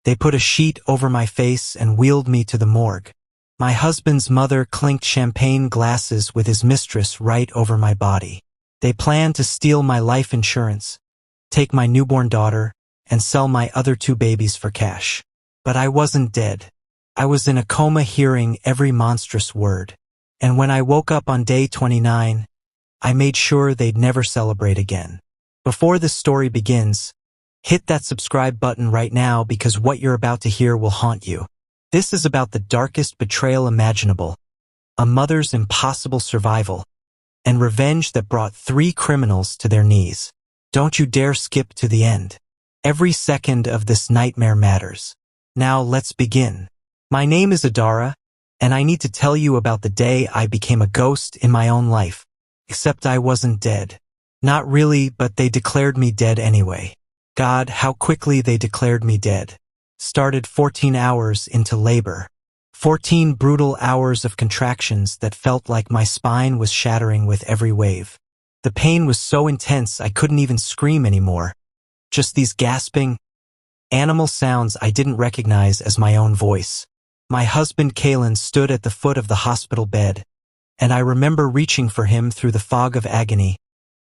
They put a sheet over my face and wheeled me to the morgue. My husband's mother clinked champagne glasses with his mistress right over my body. They planned to steal my life insurance, take my newborn daughter, and sell my other 2 babies for cash. But I wasn't dead. I was in a coma hearing every monstrous word. And when I woke up on day 29, I made sure they'd never celebrate again. Before this story begins, hit that subscribe button right now because what you're about to hear will haunt you. This is about the darkest betrayal imaginable, a mother's impossible survival, and revenge that brought 3 criminals to their knees. Don't you dare skip to the end. Every second of this nightmare matters. Now let's begin. My name is Adara, and I need to tell you about the day I became a ghost in my own life. Except I wasn't dead. Not really, but they declared me dead anyway. God, how quickly they declared me dead. Started 14 hours into labor. 14 brutal hours of contractions that felt like my spine was shattering with every wave. The pain was so intense I couldn't even scream anymore. Just these gasping, animal sounds I didn't recognize as my own voice. My husband Kalen stood at the foot of the hospital bed, and I remember reaching for him through the fog of agony,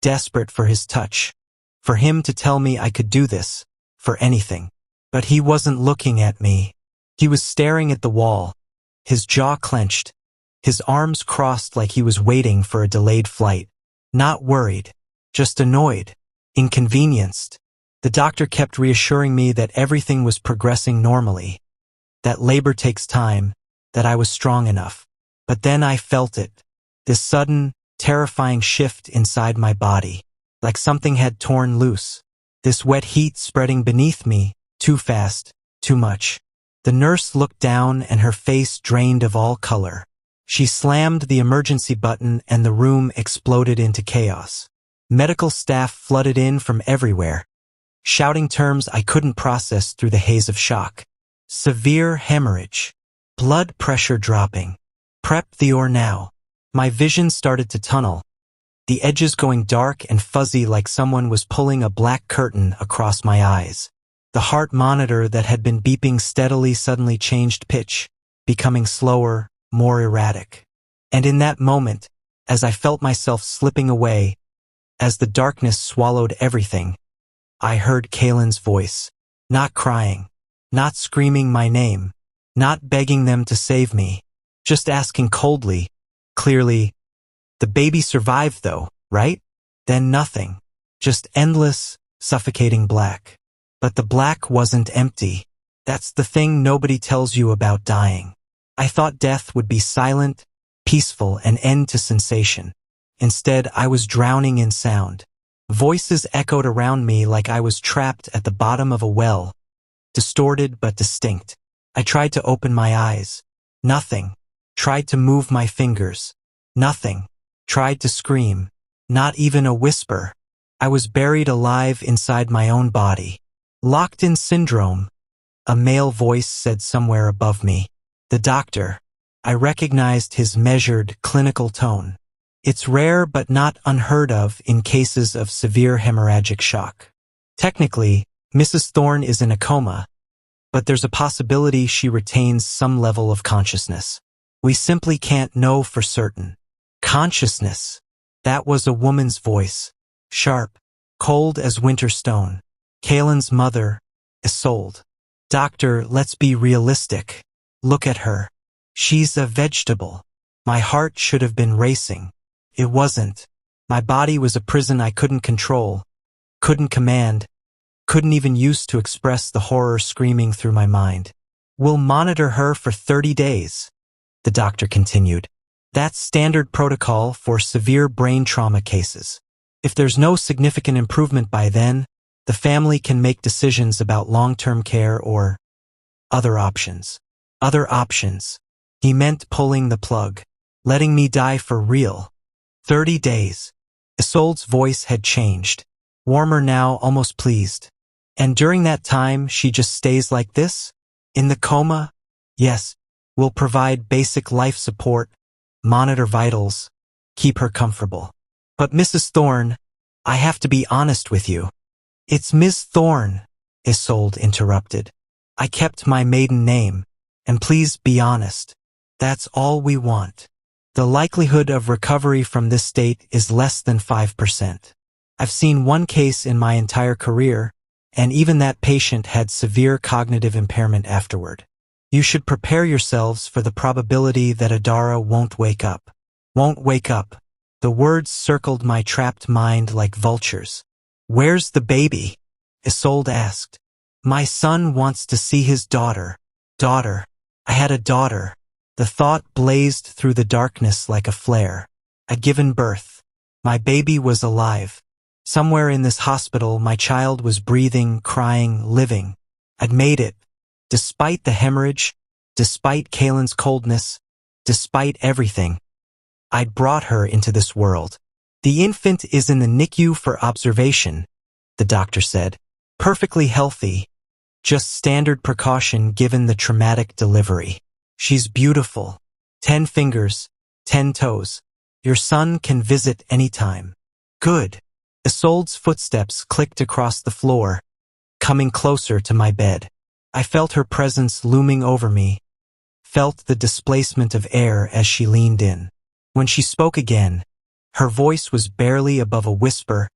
desperate for his touch, for him to tell me I could do this, for anything. But he wasn't looking at me. He was staring at the wall, his jaw clenched, his arms crossed like he was waiting for a delayed flight. Not worried, just annoyed, inconvenienced. The doctor kept reassuring me that everything was progressing normally, that labor takes time, that I was strong enough. But then I felt it, this sudden, terrifying shift inside my body, like something had torn loose. This wet heat spreading beneath me, too fast, too much. The nurse looked down and her face drained of all color. She slammed the emergency button and the room exploded into chaos. Medical staff flooded in from everywhere, shouting terms I couldn't process through the haze of shock. Severe hemorrhage. Blood pressure dropping. Prep the or now. My vision started to tunnel, the edges going dark and fuzzy like someone was pulling a black curtain across my eyes. The heart monitor that had been beeping steadily suddenly changed pitch, becoming slower, more erratic. And in that moment, as I felt myself slipping away, as the darkness swallowed everything, I heard Kalen's voice, not crying, not screaming my name, not begging them to save me, just asking coldly, clearly, "The baby survived though, right?" Then nothing, just endless, suffocating black. But the black wasn't empty. That's the thing nobody tells you about dying. I thought death would be silent, peaceful, and end to sensation. Instead, I was drowning in sound. Voices echoed around me like I was trapped at the bottom of a well, distorted but distinct. I tried to open my eyes. Nothing. Tried to move my fingers. Nothing. Tried to scream. Not even a whisper. I was buried alive inside my own body. Locked in syndrome. A male voice said somewhere above me. The doctor. I recognized his measured, clinical tone. It's rare but not unheard of in cases of severe hemorrhagic shock. Technically, Mrs. Thorne is in a coma, but there's a possibility she retains some level of consciousness. We simply can't know for certain. Consciousness. That was a woman's voice. Sharp, cold as winter stone. Kalen's mother, Isolde. "Doctor, let's be realistic. Look at her. She's a vegetable." My heart should have been racing. It wasn't. My body was a prison I couldn't control, couldn't command, couldn't even use to express the horror screaming through my mind. "We'll monitor her for 30 days, the doctor continued. "That's standard protocol for severe brain trauma cases. If there's no significant improvement by then, the family can make decisions about long-term care or other options." Other options. He meant pulling the plug, letting me die for real. 30 days. Isolde's voice had changed. Warmer now, almost pleased. "And during that time, she just stays like this? In the coma?" "Yes. We'll provide basic life support, monitor vitals, keep her comfortable." "But Mrs. Thorne, I have to be honest with you." "It's Ms. Thorne," Isolde interrupted. I kept my maiden name, and please be honest. That's all we want. The likelihood of recovery from this state is less than 5%. I've seen one case in my entire career, and even that patient had severe cognitive impairment afterward. You should prepare yourselves for the probability that Adara won't wake up. Won't wake up. The words circled my trapped mind like vultures. Where's the baby? Isolde asked. My son wants to see his daughter. Daughter. I had a daughter. The thought blazed through the darkness like a flare. I'd given birth. My baby was alive. Somewhere in this hospital, my child was breathing, crying, living. I'd made it. Despite the hemorrhage, despite Kaylin's coldness, despite everything. I'd brought her into this world. The infant is in the NICU for observation, the doctor said. Perfectly healthy. Just standard precaution given the traumatic delivery. She's beautiful. 10 fingers, 10 toes. Your son can visit anytime. Good. Isolde's footsteps clicked across the floor, coming closer to my bed. I felt her presence looming over me, felt the displacement of air as she leaned in. When she spoke again, her voice was barely above a whisper,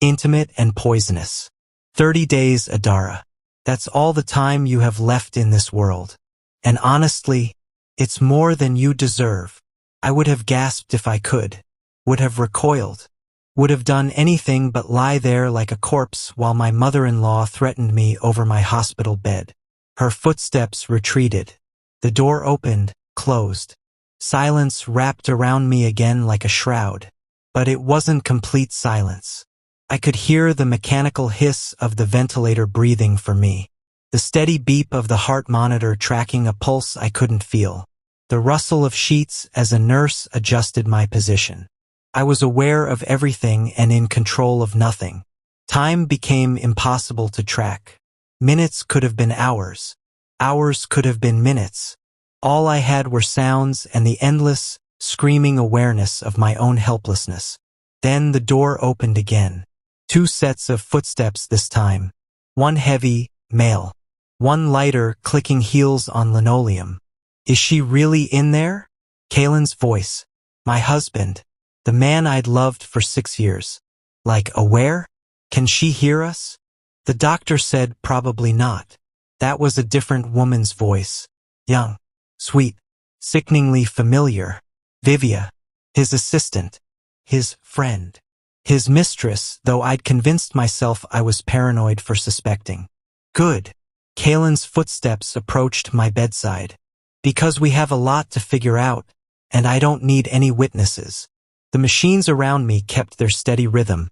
intimate and poisonous. 30 days, Adara. That's all the time you have left in this world. And honestly, it's more than you deserve. I would have gasped if I could, would have recoiled, would have done anything but lie there like a corpse while my mother-in-law threatened me over my hospital bed. Her footsteps retreated. The door opened, closed. Silence wrapped around me again like a shroud. But it wasn't complete silence. I could hear the mechanical hiss of the ventilator breathing for me. The steady beep of the heart monitor tracking a pulse I couldn't feel. The rustle of sheets as a nurse adjusted my position. I was aware of everything and in control of nothing. Time became impossible to track. Minutes could have been hours. Hours could have been minutes. All I had were sounds and the endless, screaming awareness of my own helplessness. Then the door opened again. 2 sets of footsteps this time. One heavy, male. One lighter, clicking heels on linoleum. Is she really in there? Kaylin's voice. My husband. The man I'd loved for 6 years. Like, aware? Can she hear us? The doctor said probably not. That was a different woman's voice. Young. Sweet. Sickeningly familiar. Vivia. His assistant. His friend. His mistress, though I'd convinced myself I was paranoid for suspecting. Good. Kaylin's footsteps approached my bedside. Because we have a lot to figure out, and I don't need any witnesses. The machines around me kept their steady rhythm,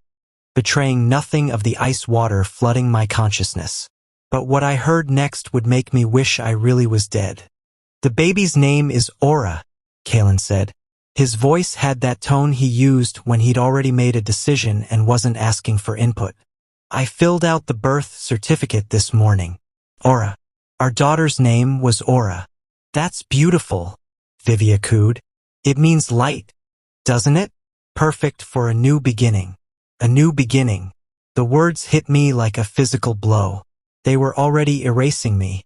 betraying nothing of the ice water flooding my consciousness. But what I heard next would make me wish I really was dead. The baby's name is Aura, Kaylin said. His voice had that tone he used when he'd already made a decision and wasn't asking for input. I filled out the birth certificate this morning. Aura. Our daughter's name was Aura. That's beautiful, Vivia cooed. It means light, doesn't it? Perfect for a new beginning. A new beginning. The words hit me like a physical blow. They were already erasing me,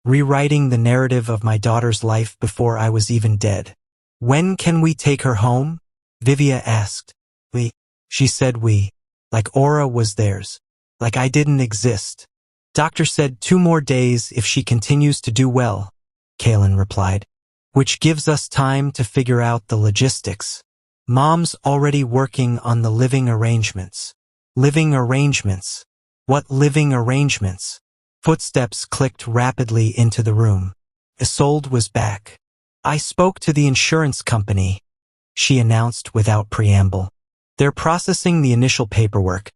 rewriting the narrative of my daughter's life before I was even dead. When can we take her home? Vivia asked. We. She said we. Like Aura was theirs. Like I didn't exist. Doctor said 2 more days if she continues to do well, Kaylin replied. Which gives us time to figure out the logistics. Mom's already working on the living arrangements. Living arrangements. What living arrangements? Footsteps clicked rapidly into the room. Isolde was back. I spoke to the insurance company, she announced without preamble. They're processing the initial paperwork,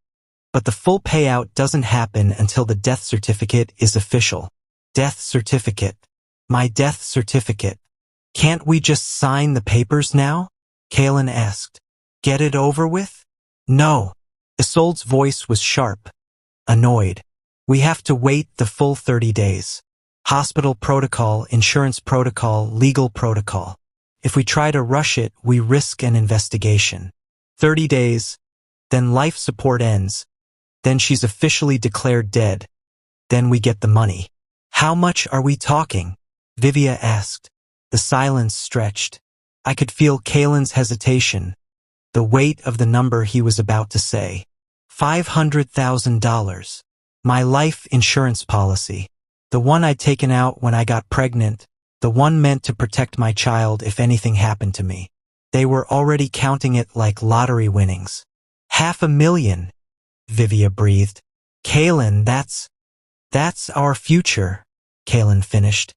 but the full payout doesn't happen until the death certificate is official. Death certificate. My death certificate. Can't we just sign the papers now? Kaylin asked. Get it over with? No. Isolde's voice was sharp, annoyed. We have to wait the full 30 days. Hospital protocol, insurance protocol, legal protocol. If we try to rush it, we risk an investigation. 30 days, then life support ends, then she's officially declared dead, then we get the money. How much are we talking? Vivia asked. The silence stretched. I could feel Kalen's hesitation, the weight of the number he was about to say. $500,000. My life insurance policy. The one I'd taken out when I got pregnant, the one meant to protect my child if anything happened to me. They were already counting it like lottery winnings. $500,000, Vivia breathed. Kalen, that's our future, Kalen finished.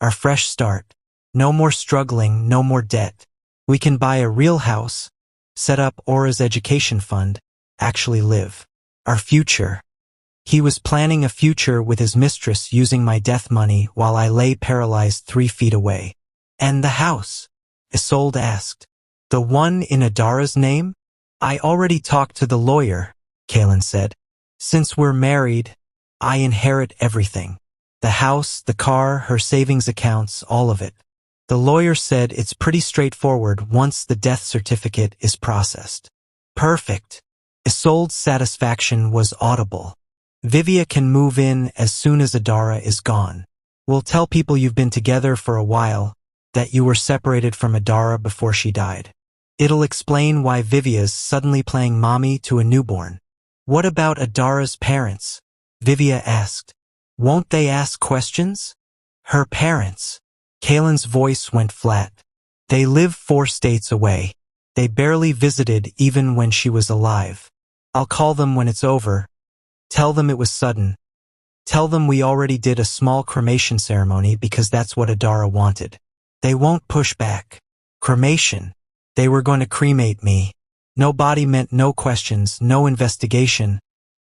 Our fresh start. No more struggling, no more debt. We can buy a real house, set up Aura's education fund, actually live. Our future. He was planning a future with his mistress using my death money while I lay paralyzed 3 feet away. And the house? Isolde asked. The one in Adara's name? I already talked to the lawyer, Kalen said. Since we're married, I inherit everything. The house, the car, her savings accounts, all of it. The lawyer said it's pretty straightforward once the death certificate is processed. Perfect. Isolde's satisfaction was audible. Vivia can move in as soon as Adara is gone. We'll tell people you've been together for a while, that you were separated from Adara before she died. It'll explain why Vivia's suddenly playing mommy to a newborn. What about Adara's parents? Vivia asked. Won't they ask questions? Her parents. Kalen's voice went flat. They live 4 states away. They barely visited even when she was alive. I'll call them when it's over. Tell them it was sudden. Tell them we already did a small cremation ceremony because that's what Adara wanted. They won't push back. Cremation. They were going to cremate me. No body meant no questions, no investigation,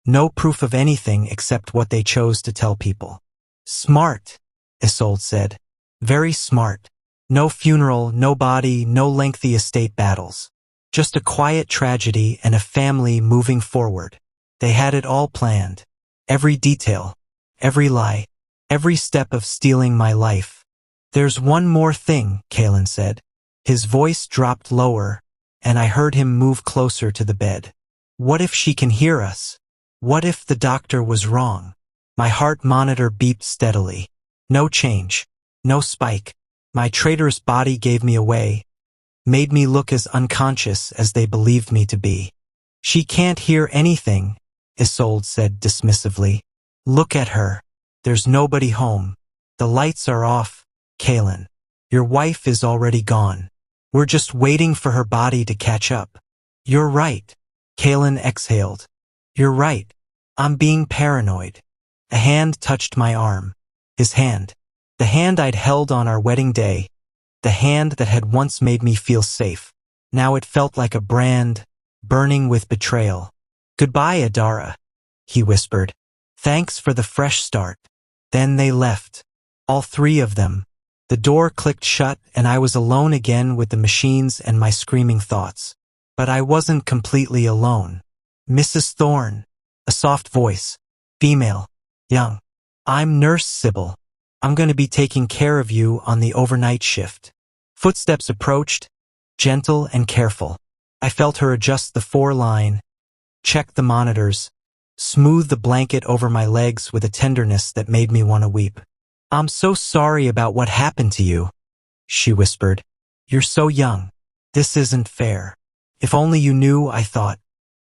no proof of anything except what they chose to tell people. Smart, Isolde said. Very smart. No funeral, no body, no lengthy estate battles. Just a quiet tragedy and a family moving forward. They had it all planned. Every detail, every lie, every step of stealing my life. There's one more thing, Kalen said. His voice dropped lower, and I heard him move closer to the bed. What if she can hear us? What if the doctor was wrong? My heart monitor beeped steadily. No change. No spike. My traitorous body gave me away, made me look as unconscious as they believed me to be. She can't hear anything, Isolde said dismissively. Look at her. There's nobody home. The lights are off, Kalen. Your wife is already gone. We're just waiting for her body to catch up. You're right. Kalen exhaled. You're right. I'm being paranoid. A hand touched my arm. His hand. The hand I'd held on our wedding day. The hand that had once made me feel safe. Now it felt like a brand, burning with betrayal. Goodbye, Adara, he whispered. Thanks for the fresh start. Then they left. All 3 of them. The door clicked shut and I was alone again with the machines and my screaming thoughts. But I wasn't completely alone. Mrs. Thorne. A soft voice. Female. Young. I'm Nurse Sybil. I'm going to be taking care of you on the overnight shift. Footsteps approached, gentle and careful. I felt her adjust the 4-line, check the monitors, smooth the blanket over my legs with a tenderness that made me want to weep. I'm so sorry about what happened to you, she whispered. You're so young. This isn't fair. If only you knew, I thought.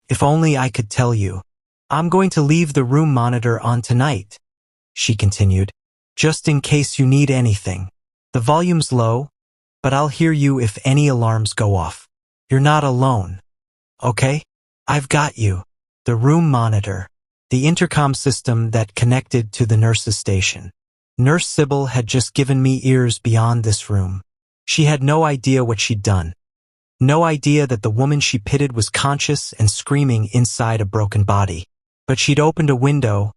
If only I could tell you. I'm going to leave the room monitor on tonight, she continued, just in case you need anything. The volume's low, but I'll hear you if any alarms go off. You're not alone. Okay? I've got you. The room monitor. The intercom system that connected to the nurse's station. Nurse Sybil had just given me ears beyond this room. She had no idea what she'd done. No idea that the woman she pitied was conscious and screaming inside a broken body. But she'd opened a window,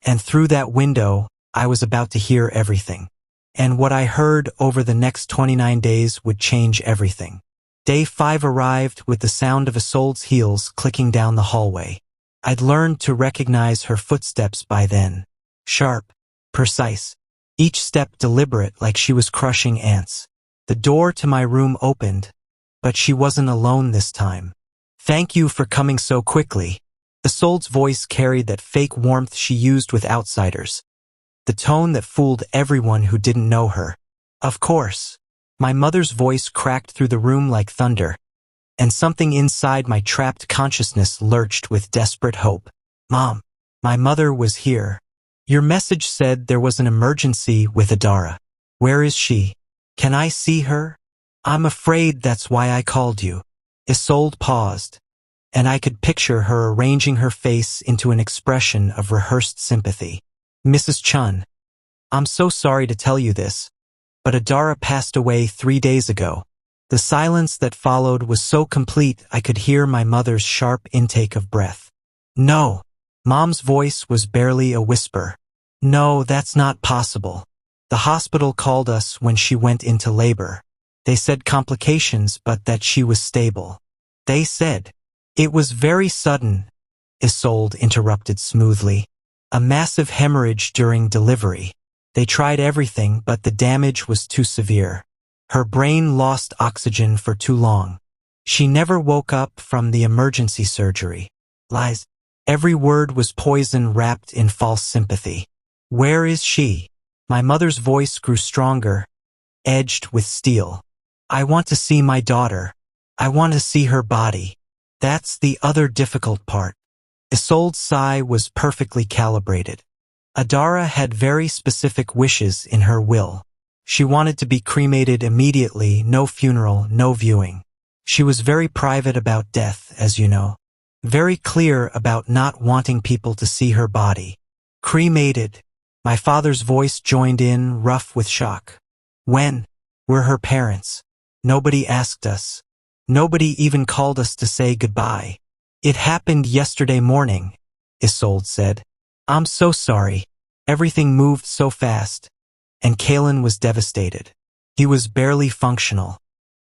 and through that window, I was about to hear everything. And what I heard over the next 29 days would change everything. Day 5 arrived with the sound of Isolde's heels clicking down the hallway. I'd learned to recognize her footsteps by then. Sharp, precise. Each step deliberate like she was crushing ants. The door to my room opened, but she wasn't alone this time. Thank you for coming so quickly. Isolde's voice carried that fake warmth she used with outsiders. the tone that fooled everyone who didn't know her. Of course. My mother's voice cracked through the room like thunder, and something inside my trapped consciousness lurched with desperate hope. Mom, my mother was here. Your message said there was an emergency with Adara. Where is she? Can I see her? I'm afraid that's why I called you. Isolde paused, and I could picture her arranging her face into an expression of rehearsed sympathy. Mrs. Chun, I'm so sorry to tell you this, but Adara passed away 3 days ago. The silence that followed was so complete I could hear my mother's sharp intake of breath. No. Mom's voice was barely a whisper. No, that's not possible. The hospital called us when she went into labor. They said complications, but that she was stable. They said. It was very sudden, Isolde interrupted smoothly. A massive hemorrhage during delivery. They tried everything, but the damage was too severe. Her brain lost oxygen for too long. She never woke up from the emergency surgery. Lies. Every word was poison wrapped in false sympathy. Where is she? My mother's voice grew stronger, edged with steel. I want to see my daughter. I want to see her body. That's the other difficult part. Isolde's sigh was perfectly calibrated. Adara had very specific wishes in her will. She wanted to be cremated immediately, no funeral, no viewing. She was very private about death, as you know. Very clear about not wanting people to see her body. Cremated. My father's voice joined in, rough with shock. When? We're her parents. Nobody asked us. Nobody even called us to say goodbye. It happened yesterday morning, Isolde said. I'm so sorry. Everything moved so fast. And Kalen was devastated. He was barely functional.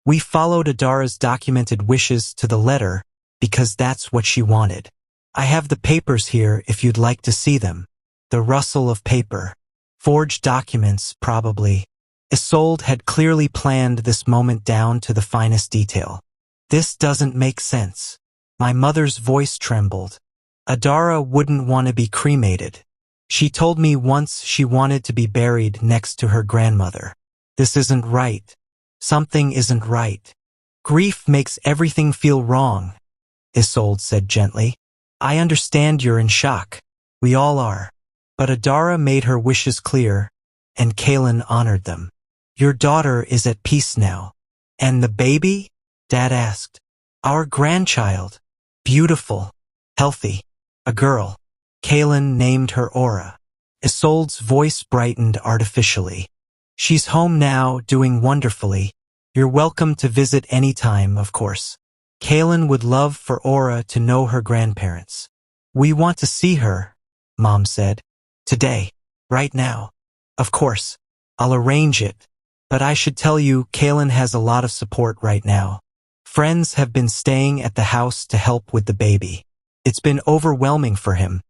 We followed Adara's documented wishes to the letter because that's what she wanted. I have the papers here if you'd like to see them. The rustle of paper. Forged documents, probably. Isolde had clearly planned this moment down to the finest detail. This doesn't make sense. My mother's voice trembled. Adara wouldn't want to be cremated. She told me once she wanted to be buried next to her grandmother. This isn't right. Something isn't right. Grief makes everything feel wrong, Isolde said gently. I understand you're in shock. We all are. But Adara made her wishes clear, and Kalen honored them. Your daughter is at peace now. And the baby? Dad asked. Our grandchild. Beautiful. Healthy. A girl. Kalen named her Aura. Isolde's voice brightened artificially. She's home now, doing wonderfully. You're welcome to visit any time, of course. Kalen would love for Aura to know her grandparents. We want to see her, Mom said. Today. Right now. Of course. I'll arrange it. But I should tell you, Kalen has a lot of support right now. Friends have been staying at the house to help with the baby. It's been overwhelming for him,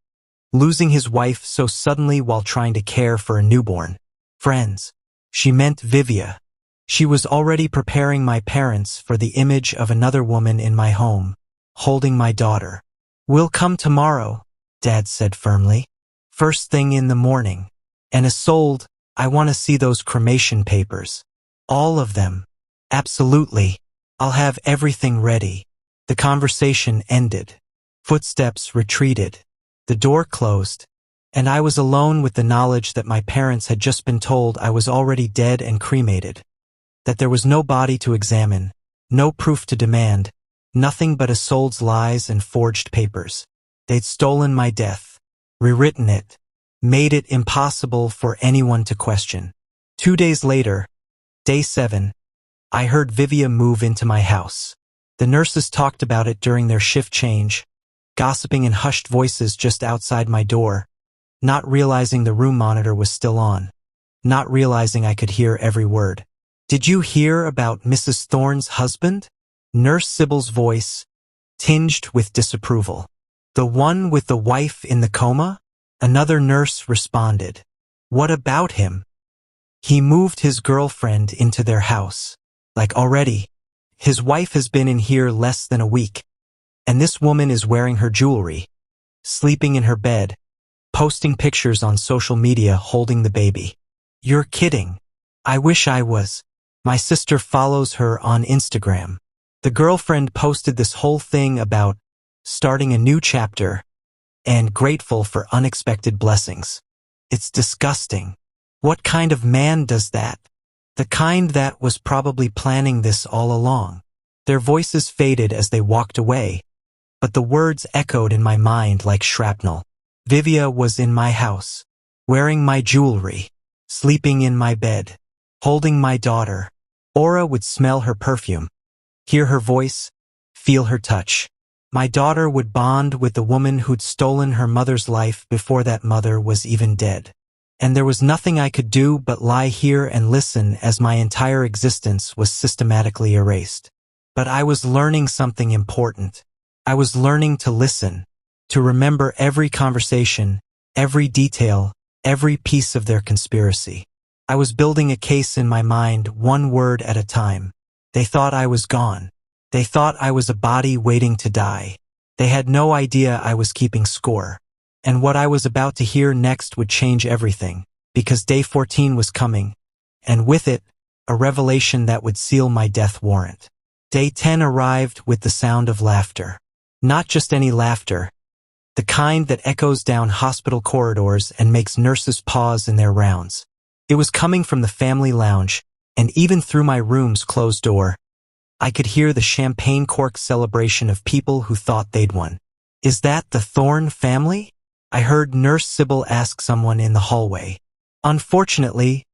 losing his wife so suddenly while trying to care for a newborn. Friends. She meant Vivia. She was already preparing my parents for the image of another woman in my home, holding my daughter. We'll come tomorrow, Dad said firmly. First thing in the morning. And Isolde, I want to see those cremation papers. All of them. Absolutely. I'll have everything ready. The conversation ended. Footsteps retreated. The door closed. And I was alone with the knowledge that my parents had just been told I was already dead and cremated. That there was no body to examine, no proof to demand, nothing but Isolde's lies and forged papers. They'd stolen my death, rewritten it, made it impossible for anyone to question. 2 days later, day 7, I heard Vivia move into my house. The nurses talked about it during their shift change, gossiping in hushed voices just outside my door, not realizing the room monitor was still on, not realizing I could hear every word. Did you hear about Mrs. Thorne's husband? Nurse Sybil's voice, tinged with disapproval. The one with the wife in the coma? Another nurse responded. What about him? He moved his girlfriend into their house. Like already. His wife has been in here less than a week. And this woman is wearing her jewelry, sleeping in her bed, posting pictures on social media holding the baby. You're kidding. I wish I was. My sister follows her on Instagram. The girlfriend posted this whole thing about starting a new chapter and grateful for unexpected blessings. It's disgusting. What kind of man does that? The kind that was probably planning this all along. Their voices faded as they walked away, but the words echoed in my mind like shrapnel. Vivia was in my house, wearing my jewelry, sleeping in my bed, holding my daughter. Aura would smell her perfume, hear her voice, feel her touch. My daughter would bond with the woman who'd stolen her mother's life before that mother was even dead. And there was nothing I could do but lie here and listen as my entire existence was systematically erased. But I was learning something important. I was learning to listen, to remember every conversation, every detail, every piece of their conspiracy. I was building a case in my mind, one word at a time. They thought I was gone. They thought I was a body waiting to die. They had no idea I was keeping score. And what I was about to hear next would change everything, because day 14 was coming, and with it, a revelation that would seal my death warrant. Day 10 arrived with the sound of laughter. Not just any laughter, the kind that echoes down hospital corridors and makes nurses pause in their rounds. It was coming from the family lounge, and even through my room's closed door, I could hear the champagne cork celebration of people who thought they'd won. Is that the Thorne family? I heard Nurse Sybil ask someone in the hallway. Unfortunately,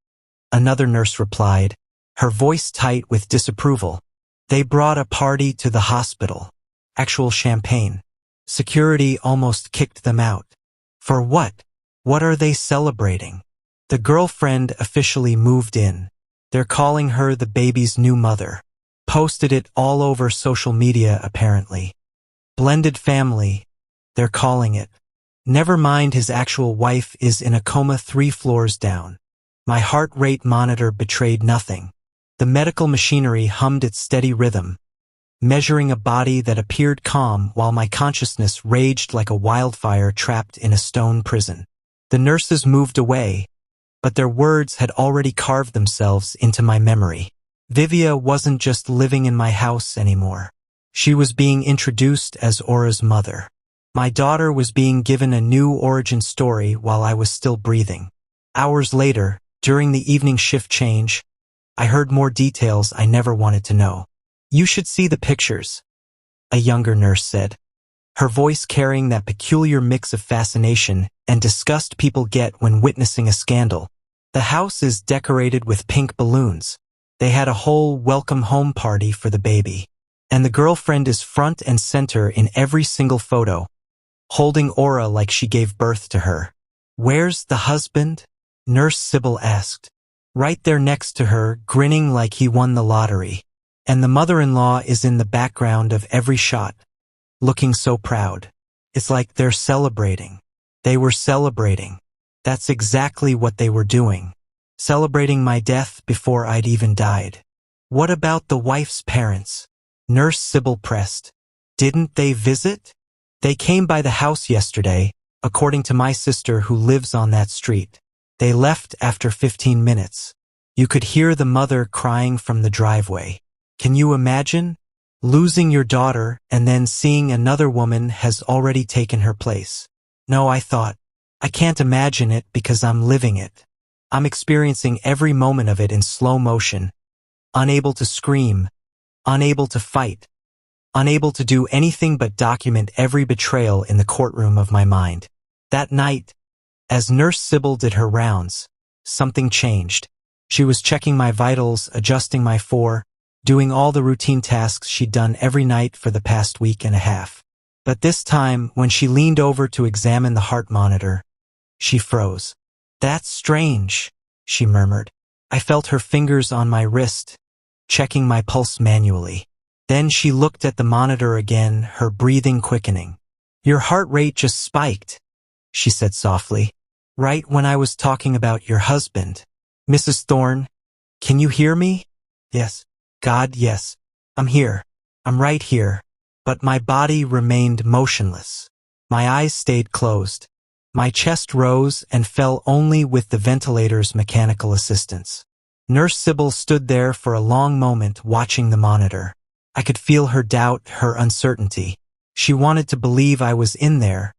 another nurse replied, her voice tight with disapproval. They brought a party to the hospital. Actual champagne. Security almost kicked them out. For what? What are they celebrating? The girlfriend officially moved in. They're calling her the baby's new mother. Posted it all over social media apparently. Blended family, they're calling it. Never mind his actual wife is in a coma 3 floors down. My heart rate monitor betrayed nothing. The medical machinery hummed its steady rhythm, measuring a body that appeared calm while my consciousness raged like a wildfire trapped in a stone prison. The nurses moved away, but their words had already carved themselves into my memory. Vivia wasn't just living in my house anymore. She was being introduced as Aura's mother. My daughter was being given a new origin story while I was still breathing. Hours later, during the evening shift change, I heard more details I never wanted to know. You should see the pictures, a younger nurse said, her voice carrying that peculiar mix of fascination and disgust people get when witnessing a scandal. The house is decorated with pink balloons. They had a whole welcome home party for the baby. And the girlfriend is front and center in every single photo, holding Aura like she gave birth to her. Where's the husband? Nurse Sybil asked. Right there next to her, grinning like he won the lottery. And the mother-in-law is in the background of every shot, looking so proud. It's like they're celebrating. They were celebrating. That's exactly what they were doing. Celebrating my death before I'd even died. What about the wife's parents? Nurse Sybil pressed. Didn't they visit? They came by the house yesterday, according to my sister who lives on that street. They left after 15 minutes. You could hear the mother crying from the driveway. Can you imagine? Losing your daughter and then seeing another woman has already taken her place. No, I thought. I can't imagine it because I'm living it. I'm experiencing every moment of it in slow motion. Unable to scream. Unable to fight. Unable to do anything but document every betrayal in the courtroom of my mind. That night, as Nurse Sybil did her rounds, something changed. She was checking my vitals, adjusting my doing all the routine tasks she'd done every night for the past week and a half. But this time, when she leaned over to examine the heart monitor, she froze. That's strange, she murmured. I felt her fingers on my wrist, checking my pulse manually. Then she looked at the monitor again, her breathing quickening. Your heart rate just spiked, she said softly. Right when I was talking about your husband. Mrs. Thorne, can you hear me? Yes. God, yes. I'm here. I'm right here. But my body remained motionless. My eyes stayed closed. My chest rose and fell only with the ventilator's mechanical assistance. Nurse Sybil stood there for a long moment watching the monitor. I could feel her doubt, her uncertainty. She wanted to believe I was in there,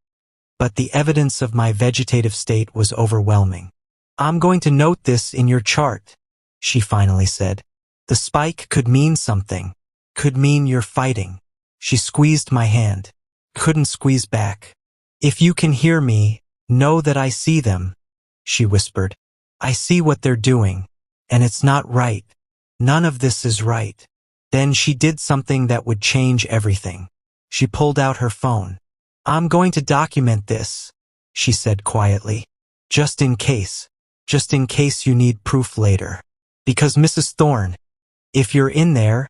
but the evidence of my vegetative state was overwhelming. "I'm going to note this in your chart," she finally said. "The spike could mean something. Could mean you're fighting." She squeezed my hand. Couldn't squeeze back. "If you can hear me, know that I see them," she whispered. "I see what they're doing, and it's not right. None of this is right." Then she did something that would change everything. She pulled out her phone. "I'm going to document this," she said quietly. Just in case you need proof later. Because Mrs. Thorne, if you're in there,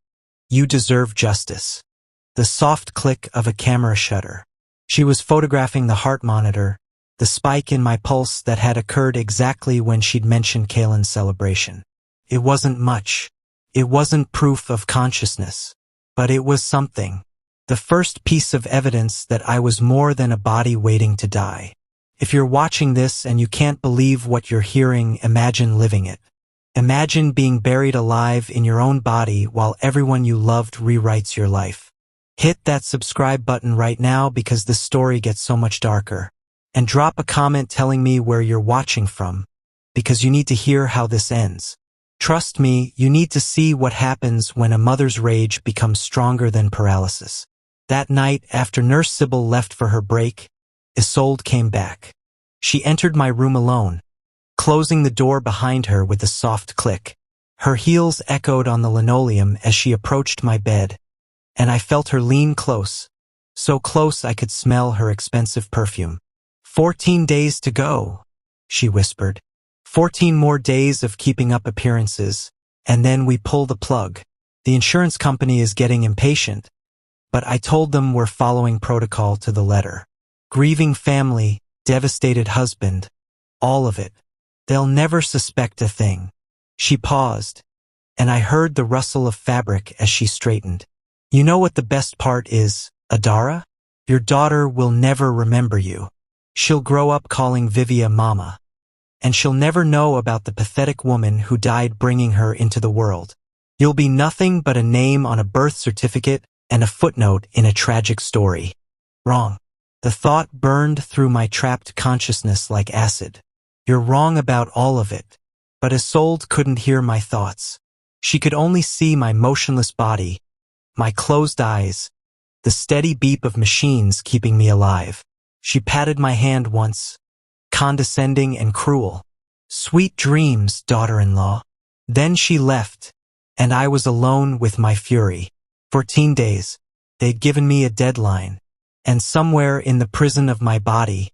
you deserve justice." The soft click of a camera shutter. She was photographing the heart monitor, the spike in my pulse that had occurred exactly when she'd mentioned Kaylin's celebration. It wasn't much. It wasn't proof of consciousness. But it was something. The first piece of evidence that I was more than a body waiting to die. If you're watching this and you can't believe what you're hearing, imagine living it. Imagine being buried alive in your own body while everyone you loved rewrites your life. Hit that subscribe button right now because this story gets so much darker. And drop a comment telling me where you're watching from, because you need to hear how this ends. Trust me, you need to see what happens when a mother's rage becomes stronger than paralysis. That night, after Nurse Sybil left for her break, Isolde came back. She entered my room alone, closing the door behind her with a soft click. Her heels echoed on the linoleum as she approached my bed, and I felt her lean close, so close I could smell her expensive perfume. 14 days to go," she whispered. 14 more days of keeping up appearances, and then we pull the plug. The insurance company is getting impatient, but I told them we're following protocol to the letter. Grieving family, devastated husband, all of it. They'll never suspect a thing." She paused, and I heard the rustle of fabric as she straightened. "You know what the best part is, Adara? Your daughter will never remember you. She'll grow up calling Vivia Mama. And she'll never know about the pathetic woman who died bringing her into the world. You'll be nothing but a name on a birth certificate and a footnote in a tragic story." Wrong. The thought burned through my trapped consciousness like acid. You're wrong about all of it. But Isolde couldn't hear my thoughts. She could only see my motionless body, my closed eyes, the steady beep of machines keeping me alive. She patted my hand once, condescending and cruel. "Sweet dreams, daughter-in-law." Then she left, and I was alone with my fury. 14 days. They'd given me a deadline, and somewhere in the prison of my body,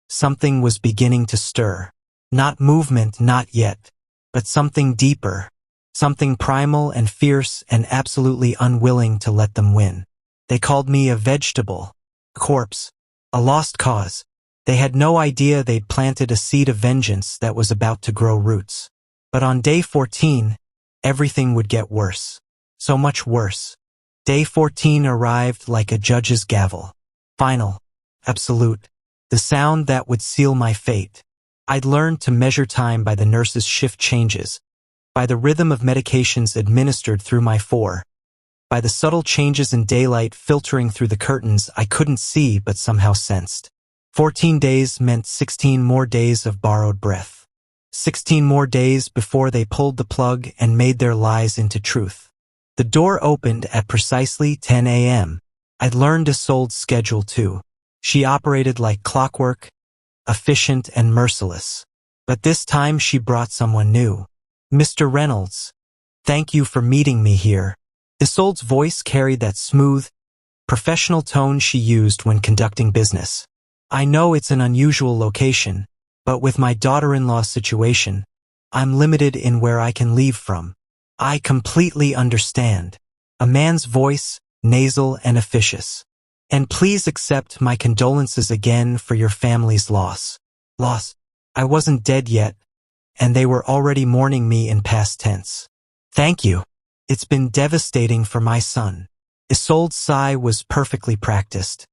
something was beginning to stir. Not movement, not yet, but something deeper, something primal and fierce and absolutely unwilling to let them win. They called me a vegetable, corpse, a lost cause. They had no idea they'd planted a seed of vengeance that was about to grow roots. But on day 14, everything would get worse. So much worse. Day 14 arrived like a judge's gavel. Final. Absolute. The sound that would seal my fate. I'd learned to measure time by the nurse's shift changes, by the rhythm of medications administered through my fore, by the subtle changes in daylight filtering through the curtains I couldn't see but somehow sensed. 14 days meant 16 more days of borrowed breath. 16 more days before they pulled the plug and made their lies into truth. The door opened at precisely 10 a.m. I'd learned Isolde's schedule too. She operated like clockwork, efficient and merciless. But this time she brought someone new. "Mr. Reynolds, thank you for meeting me here." Isolde's voice carried that smooth, professional tone she used when conducting business. "I know it's an unusual location, but with my daughter-in-law situation, I'm limited in where I can leave from. I completely understand." A man's voice, nasal and officious. "And please accept my condolences again for your family's loss." Loss. I wasn't dead yet, and they were already mourning me in past tense. "Thank you. It's been devastating for my son." Isolde's sigh was perfectly practiced.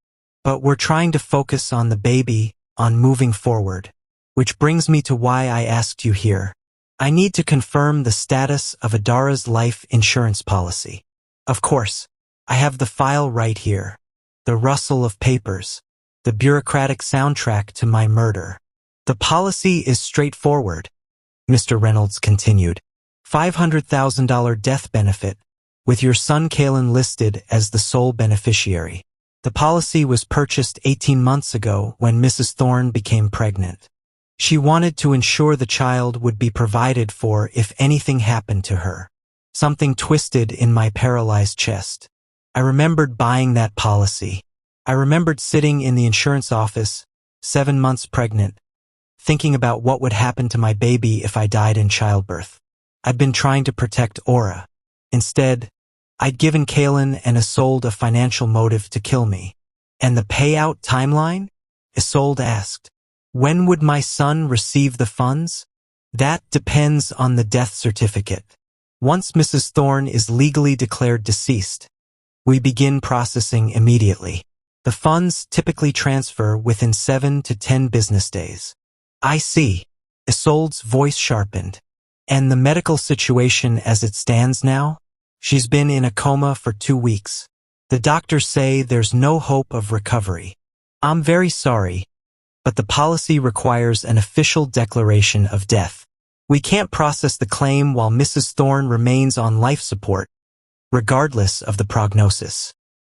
"But we're trying to focus on the baby, on moving forward. Which brings me to why I asked you here. I need to confirm the status of Adara's life insurance policy. Of course, I have the file right here. The rustle of papers. The bureaucratic soundtrack to my murder. The policy is straightforward, Mr. Reynolds continued. $500,000 death benefit, with your son Kalen listed as the sole beneficiary. The policy was purchased 18 months ago when Mrs. Thorne became pregnant. She wanted to ensure the child would be provided for if anything happened to her. Something twisted in my paralyzed chest. I remembered buying that policy. I remembered sitting in the insurance office, 7 months pregnant, thinking about what would happen to my baby if I died in childbirth. I'd been trying to protect Aura. Instead, I'd given Kalen and Isolde a financial motive to kill me. And the payout timeline? Isolde asked. When would my son receive the funds? That depends on the death certificate. Once Mrs. Thorne is legally declared deceased, we begin processing immediately. The funds typically transfer within 7 to 10 business days. I see. Isolde's voice sharpened. And the medical situation as it stands now? She's been in a coma for 2 weeks. The doctors say there's no hope of recovery. I'm very sorry, but the policy requires an official declaration of death. We can't process the claim while Mrs. Thorne remains on life support, regardless of the prognosis.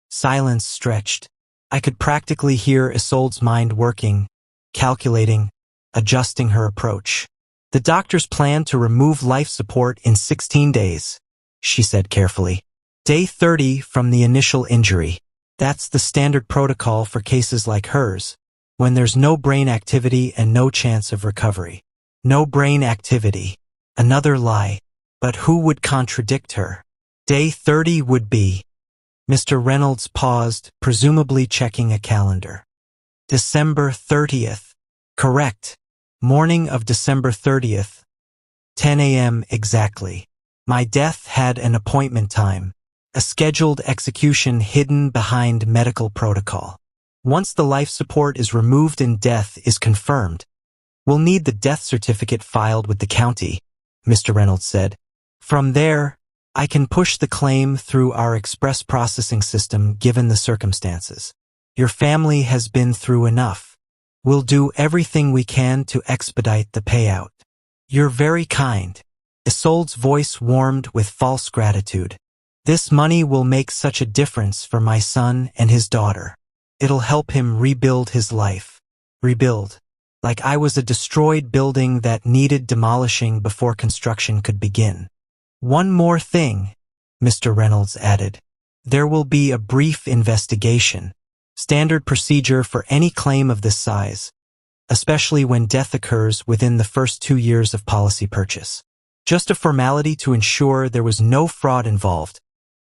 Silence stretched. I could practically hear Isolde's mind working, calculating, adjusting her approach. The doctors plan to remove life support in 16 days, she said carefully. Day 30 from the initial injury. That's the standard protocol for cases like hers, when there's no brain activity and no chance of recovery. No brain activity. Another lie. But who would contradict her? Day 30 would be. Mr. Reynolds paused, presumably checking a calendar. December 30th. Correct. Morning of December 30th. 10 a.m. exactly. My death had an appointment time. A scheduled execution hidden behind medical protocol. Once the life support is removed and death is confirmed, we'll need the death certificate filed with the county, Mr. Reynolds said. From there, I can push the claim through our express processing system given the circumstances. Your family has been through enough. We'll do everything we can to expedite the payout. You're very kind. Isolde's voice warmed with false gratitude. This money will make such a difference for my son and his daughter. It'll help him rebuild his life. Rebuild. Like I was a destroyed building that needed demolishing before construction could begin. One more thing, Mr. Reynolds added. There will be a brief investigation. Standard procedure for any claim of this size, especially when death occurs within the first 2 years of policy purchase. Just a formality to ensure there was no fraud involved,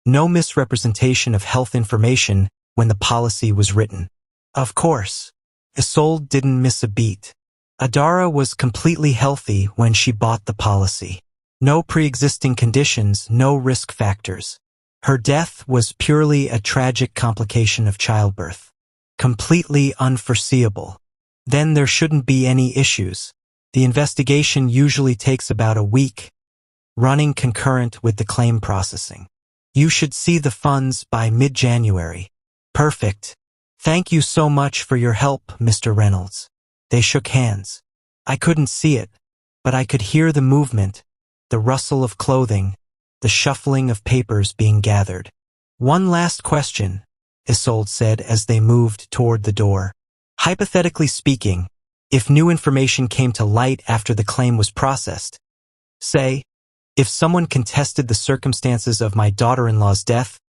no misrepresentation of health information when the policy was written. Of course, Isolde didn't miss a beat. Adara was completely healthy when she bought the policy. No pre-existing conditions, no risk factors. Her death was purely a tragic complication of childbirth. Completely unforeseeable. Then there shouldn't be any issues. The investigation usually takes about a week, running concurrent with the claim processing. You should see the funds by mid-January. Perfect. Thank you so much for your help, Mr. Reynolds. They shook hands. I couldn't see it, but I could hear the movement, the rustle of clothing, the shuffling of papers being gathered. One last question, Isolde said as they moved toward the door. Hypothetically speaking, if new information came to light after the claim was processed, say, if someone contested the circumstances of my daughter-in-law's death,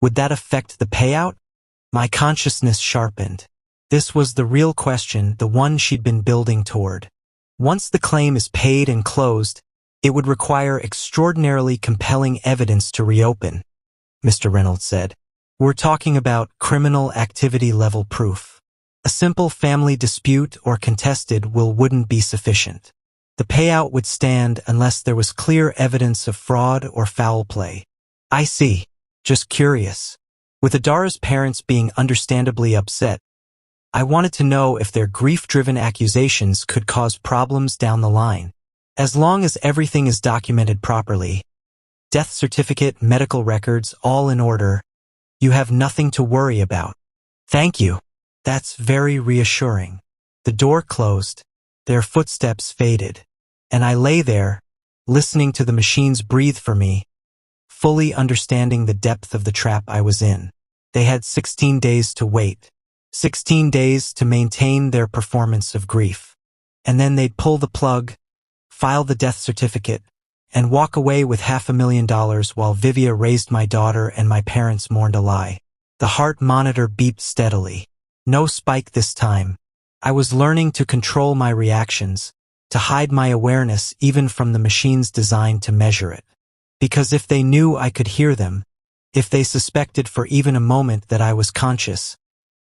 would that affect the payout? My consciousness sharpened. This was the real question, the one she'd been building toward. Once the claim is paid and closed, it would require extraordinarily compelling evidence to reopen, Mr. Reynolds said. We're talking about criminal activity level proof. A simple family dispute or contested will wouldn't be sufficient. The payout would stand unless there was clear evidence of fraud or foul play. I see. Just curious. With Adara's parents being understandably upset, I wanted to know if their grief-driven accusations could cause problems down the line. As long as everything is documented properly, death certificate, medical records, all in order, you have nothing to worry about. Thank you. That's very reassuring. The door closed, their footsteps faded, and I lay there, listening to the machines breathe for me, fully understanding the depth of the trap I was in. They had 16 days to wait, 16 days to maintain their performance of grief. And then they'd pull the plug, file the death certificate, and walk away with $500,000 while Vivia raised my daughter and my parents mourned a lie. The heart monitor beeped steadily. No spike this time. I was learning to control my reactions, to hide my awareness even from the machines designed to measure it. Because if they knew I could hear them, if they suspected for even a moment that I was conscious,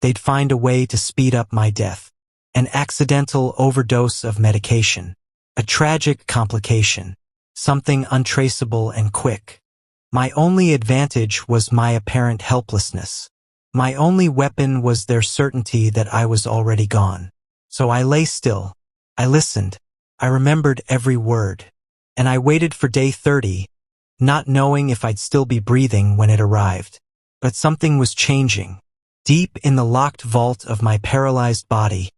they'd find a way to speed up my death. An accidental overdose of medication. A tragic complication. Something untraceable and quick. My only advantage was my apparent helplessness. My only weapon was their certainty that I was already gone. So I lay still. I listened. I remembered every word. And I waited for day 30, not knowing if I'd still be breathing when it arrived. But something was changing. Deep in the locked vault of my paralyzed body,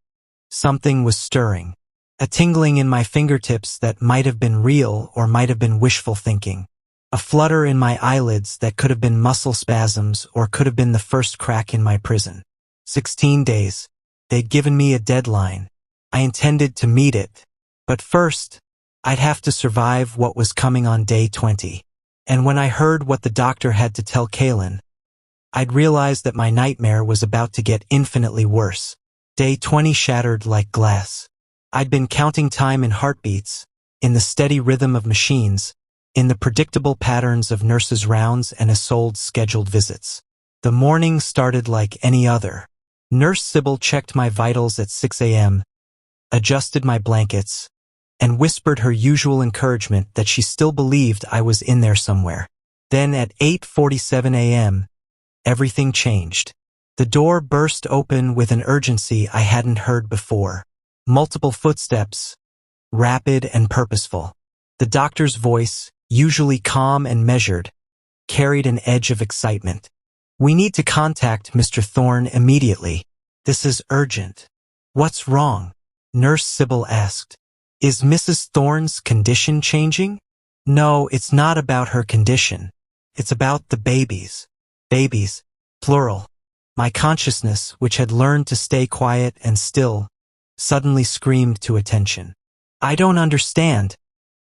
something was stirring. A tingling in my fingertips that might have been real or might have been wishful thinking. A flutter in my eyelids that could have been muscle spasms or could have been the first crack in my prison. 16 days. They'd given me a deadline. I intended to meet it. But first, I'd have to survive what was coming on day 20. And when I heard what the doctor had to tell Kaylin, I'd realized that my nightmare was about to get infinitely worse. Day 20 shattered like glass. I'd been counting time in heartbeats, in the steady rhythm of machines, in the predictable patterns of nurses' rounds and Isolde's scheduled visits. The morning started like any other. Nurse Sybil checked my vitals at 6 a.m., adjusted my blankets, and whispered her usual encouragement that she still believed I was in there somewhere. Then at 8:47 a.m., everything changed. The door burst open with an urgency I hadn't heard before. Multiple footsteps, rapid and purposeful. The doctor's voice, usually calm and measured, carried an edge of excitement. "We need to contact Mr. Thorne immediately. This is urgent." "What's wrong?" Nurse Sybil asked. "Is Mrs. Thorne's condition changing?" "No, it's not about her condition. It's about the babies." Babies, plural. My consciousness, which had learned to stay quiet and still, suddenly screamed to attention. "I don't understand,"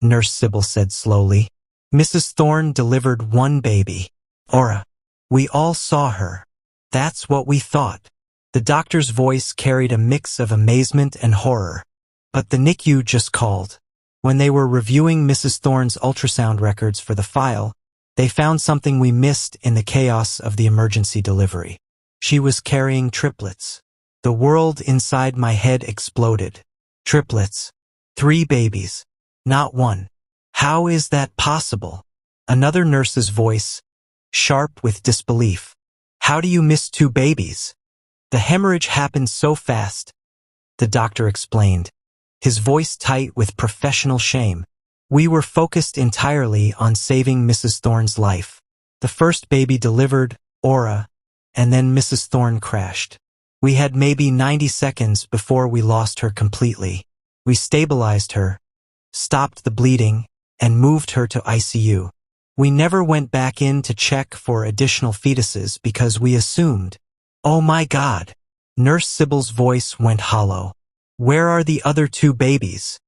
Nurse Sybil said slowly. "Mrs. Thorne delivered one baby. Aura. We all saw her. That's what we thought." The doctor's voice carried a mix of amazement and horror. "But the NICU just called. When they were reviewing Mrs. Thorne's ultrasound records for the file, they found something we missed in the chaos of the emergency delivery. She was carrying triplets." The world inside my head exploded. Triplets. 3 babies. Not one. How is that possible? Another nurse's voice, sharp with disbelief. "How do you miss 2 babies?" "The hemorrhage happened so fast," the doctor explained, his voice tight with professional shame. "We were focused entirely on saving Mrs. Thorne's life. The first baby delivered, Aura, and then Mrs. Thorne crashed. We had maybe 90 seconds before we lost her completely. We stabilized her, stopped the bleeding, and moved her to ICU. We never went back in to check for additional fetuses because we assumed." "Oh my God." Nurse Sybil's voice went hollow. "Where are the other 2 babies?"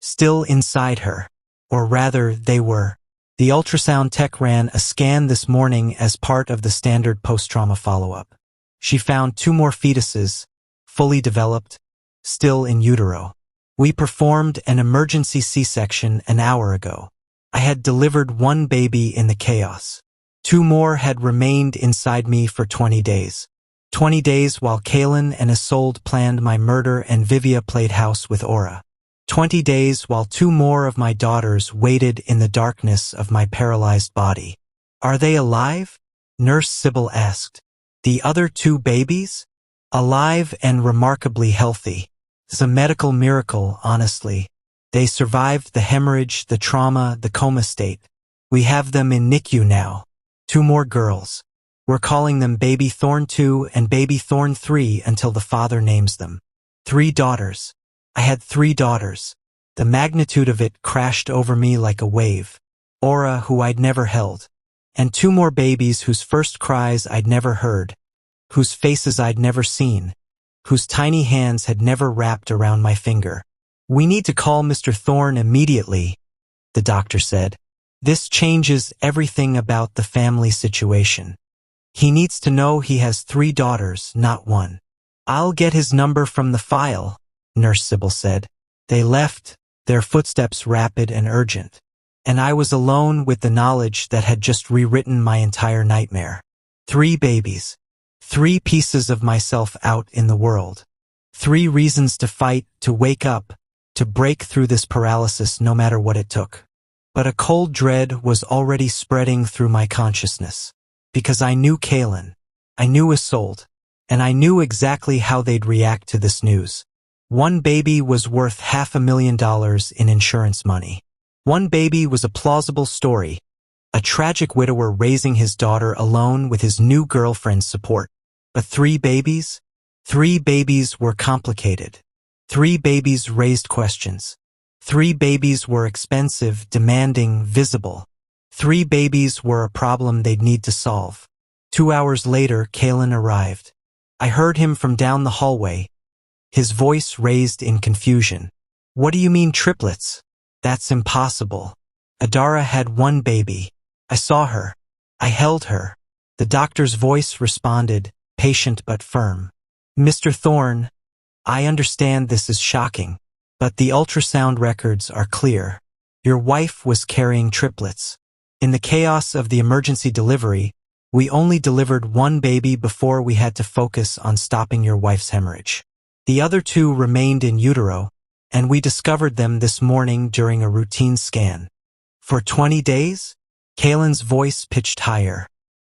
"Still inside her. Or rather, they were. The ultrasound tech ran a scan this morning as part of the standard post-trauma follow-up. She found 2 more fetuses, fully developed, still in utero. We performed an emergency C-section an hour ago. I had delivered 1 baby in the chaos. 2 more had remained inside me for 20 days. 20 days while Kaylin and Isolde planned my murder and Vivia played house with Aura. 20 days while 2 more of my daughters waited in the darkness of my paralyzed body. "Are they alive?" Nurse Sybil asked. "The other 2 babies?" Alive and remarkably healthy. It's a medical miracle, honestly. They survived the hemorrhage, the trauma, the coma state. We have them in NICU now. 2 more girls. We're calling them Baby Thorn 2 and Baby Thorn 3 until the father names them. 3 daughters. I had 3 daughters. The magnitude of it crashed over me like a wave. Aura, who I'd never held. And 2 more babies whose first cries I'd never heard. Whose faces I'd never seen. Whose tiny hands had never wrapped around my finger. We need to call Mr. Thorne immediately, the doctor said. This changes everything about the family situation. He needs to know he has 3 daughters, not 1. I'll get his number from the file, Nurse Sybil said. They left, their footsteps rapid and urgent. And I was alone with the knowledge that had just rewritten my entire nightmare. 3 babies. 3 pieces of myself out in the world. 3 reasons to fight, to wake up, to break through this paralysis no matter what it took. But a cold dread was already spreading through my consciousness. Because I knew Kaylin. I knew Isolde. And I knew exactly how they'd react to this news. 1 baby was worth $500,000 in insurance money. 1 baby was a plausible story. A tragic widower raising his daughter alone with his new girlfriend's support. But 3 babies? 3 babies were complicated. 3 babies raised questions. 3 babies were expensive, demanding, visible. 3 babies were a problem they'd need to solve. 2 hours later, Kaylin arrived. I heard him from down the hallway. His voice raised in confusion. What do you mean triplets? That's impossible. Adara had 1 baby. I saw her. I held her. The doctor's voice responded, patient but firm. Mr. Thorne, I understand this is shocking, but the ultrasound records are clear. Your wife was carrying triplets. In the chaos of the emergency delivery, we only delivered 1 baby before we had to focus on stopping your wife's hemorrhage. The other 2 remained in utero, and we discovered them this morning during a routine scan. For 20 days? Kaylin's voice pitched higher.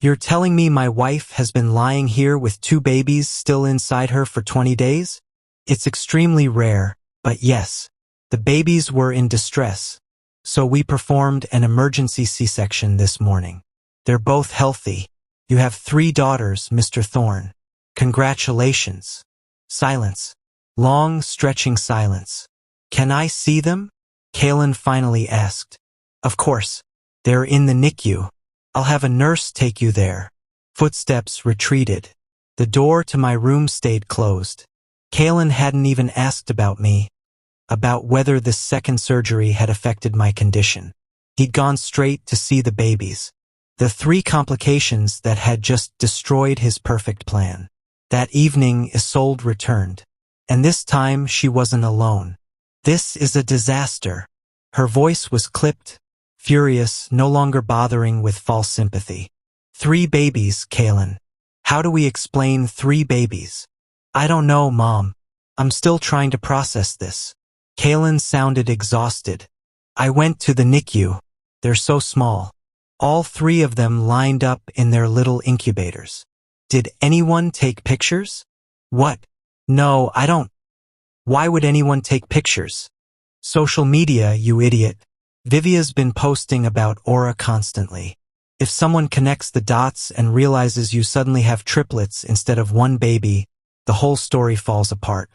You're telling me my wife has been lying here with 2 babies still inside her for 20 days? It's extremely rare, but yes, the babies were in distress, so we performed an emergency C-section this morning. They're both healthy. You have 3 daughters, Mr. Thorne. Congratulations. Silence. Long, stretching silence. Can I see them? Kaylin finally asked. Of course. They're in the NICU. I'll have a nurse take you there. Footsteps retreated. The door to my room stayed closed. Kaylin hadn't even asked about me, about whether this second surgery had affected my condition. He'd gone straight to see the babies. The 3 complications that had just destroyed his perfect plan. That evening, Isolde returned. And this time, she wasn't alone. This is a disaster. Her voice was clipped, furious, no longer bothering with false sympathy. 3 babies, Kaylin. How do we explain 3 babies? I don't know, Mom. I'm still trying to process this. Kaylin sounded exhausted. I went to the NICU. They're so small. All 3 of them lined up in their little incubators. Did anyone take pictures? What? No, I don't. Why would anyone take pictures? Social media, you idiot. Vivia's been posting about Aura constantly. If someone connects the dots and realizes you suddenly have triplets instead of 1 baby, the whole story falls apart.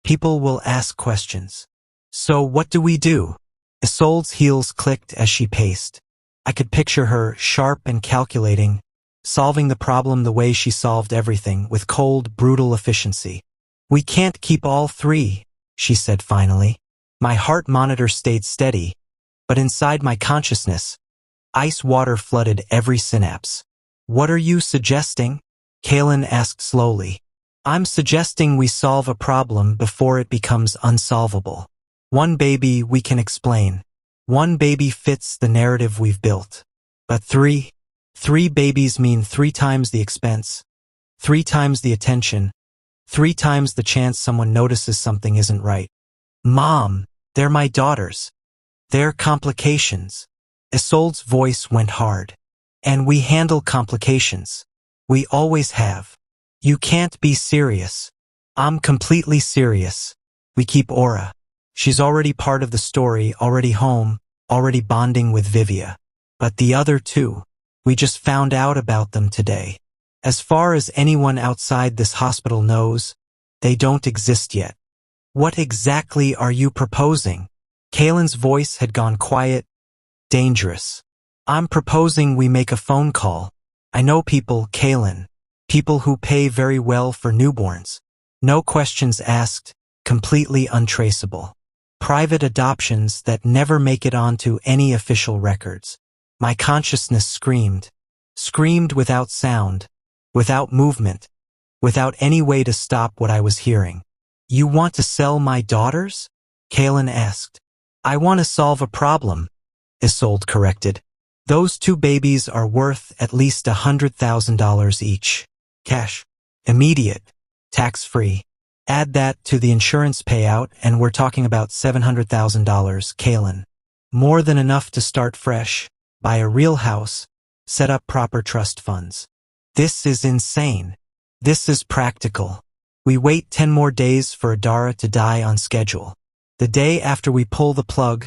People will ask questions. So what do we do? Isolde's heels clicked as she paced. I could picture her, sharp and calculating, solving the problem the way she solved everything, with cold, brutal efficiency. We can't keep all 3, she said finally. My heart monitor stayed steady, but inside my consciousness, ice water flooded every synapse. What are you suggesting? Kaylin asked slowly. I'm suggesting we solve a problem before it becomes unsolvable. 1 baby we can explain. 1 baby fits the narrative we've built. But 3 babies mean 3 times the expense, 3 times the attention, 3 times the chance someone notices something isn't right. Mom, they're my daughters. They're complications. Isolde's voice went hard. And we handle complications. We always have. You can't be serious. I'm completely serious. We keep Aura. She's already part of the story, already home, already bonding with Vivia. But the other two, we just found out about them today. As far as anyone outside this hospital knows, they don't exist yet. What exactly are you proposing? Kaylin's voice had gone quiet, dangerous. I'm proposing we make a phone call. I know people, Kaylin. People who pay very well for newborns. No questions asked, completely untraceable. Private adoptions that never make it onto any official records. My consciousness screamed. Screamed without sound, without movement, without any way to stop what I was hearing. You want to sell my daughters? Kaylin asked. I want to solve a problem, Isolde corrected. Those two babies are worth at least $100,000 each. Cash. Immediate. Tax-free. Add that to the insurance payout and we're talking about $700,000, Kaylin. More than enough to start fresh, buy a real house, set up proper trust funds. This is insane. This is practical. We wait 10 more days for Adara to die on schedule. The day after we pull the plug,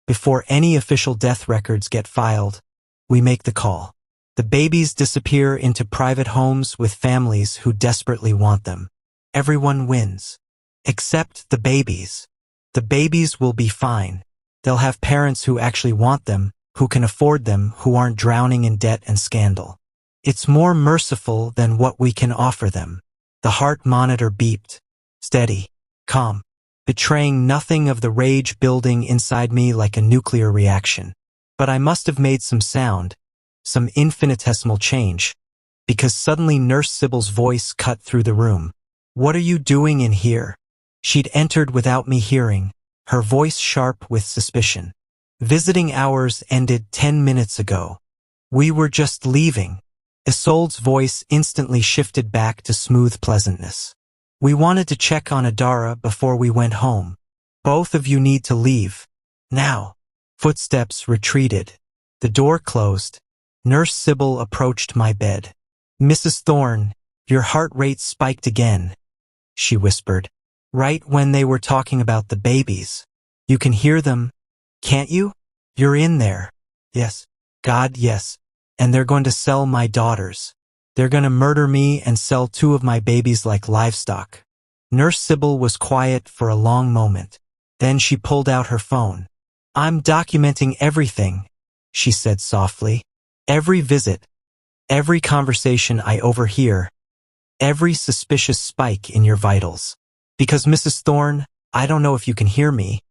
before any official death records get filed, we make the call. The babies disappear into private homes with families who desperately want them. Everyone wins. Except the babies. The babies will be fine. They'll have parents who actually want them, who can afford them, who aren't drowning in debt and scandal. It's more merciful than what we can offer them. The heart monitor beeped. Steady. Calm. Betraying nothing of the rage building inside me like a nuclear reaction. But I must have made some sound, some infinitesimal change, because suddenly Nurse Sybil's voice cut through the room. What are you doing in here? She'd entered without me hearing, her voice sharp with suspicion. Visiting hours ended 10 minutes ago. We were just leaving. Isolde's voice instantly shifted back to smooth pleasantness. We wanted to check on Adara before we went home. Both of you need to leave. Now. Footsteps retreated. The door closed. Nurse Sybil approached my bed. Mrs. Thorne, your heart rate spiked again, she whispered. Right when they were talking about the babies. You can hear them, can't you? You're in there. Yes. God, yes. And they're going to sell my daughters. They're going to murder me and sell two of my babies like livestock. Nurse Sybil was quiet for a long moment. Then she pulled out her phone. I'm documenting everything, she said softly. Every visit, every conversation I overhear, every suspicious spike in your vitals. Because Mrs. Thorne, I don't know if you can hear me,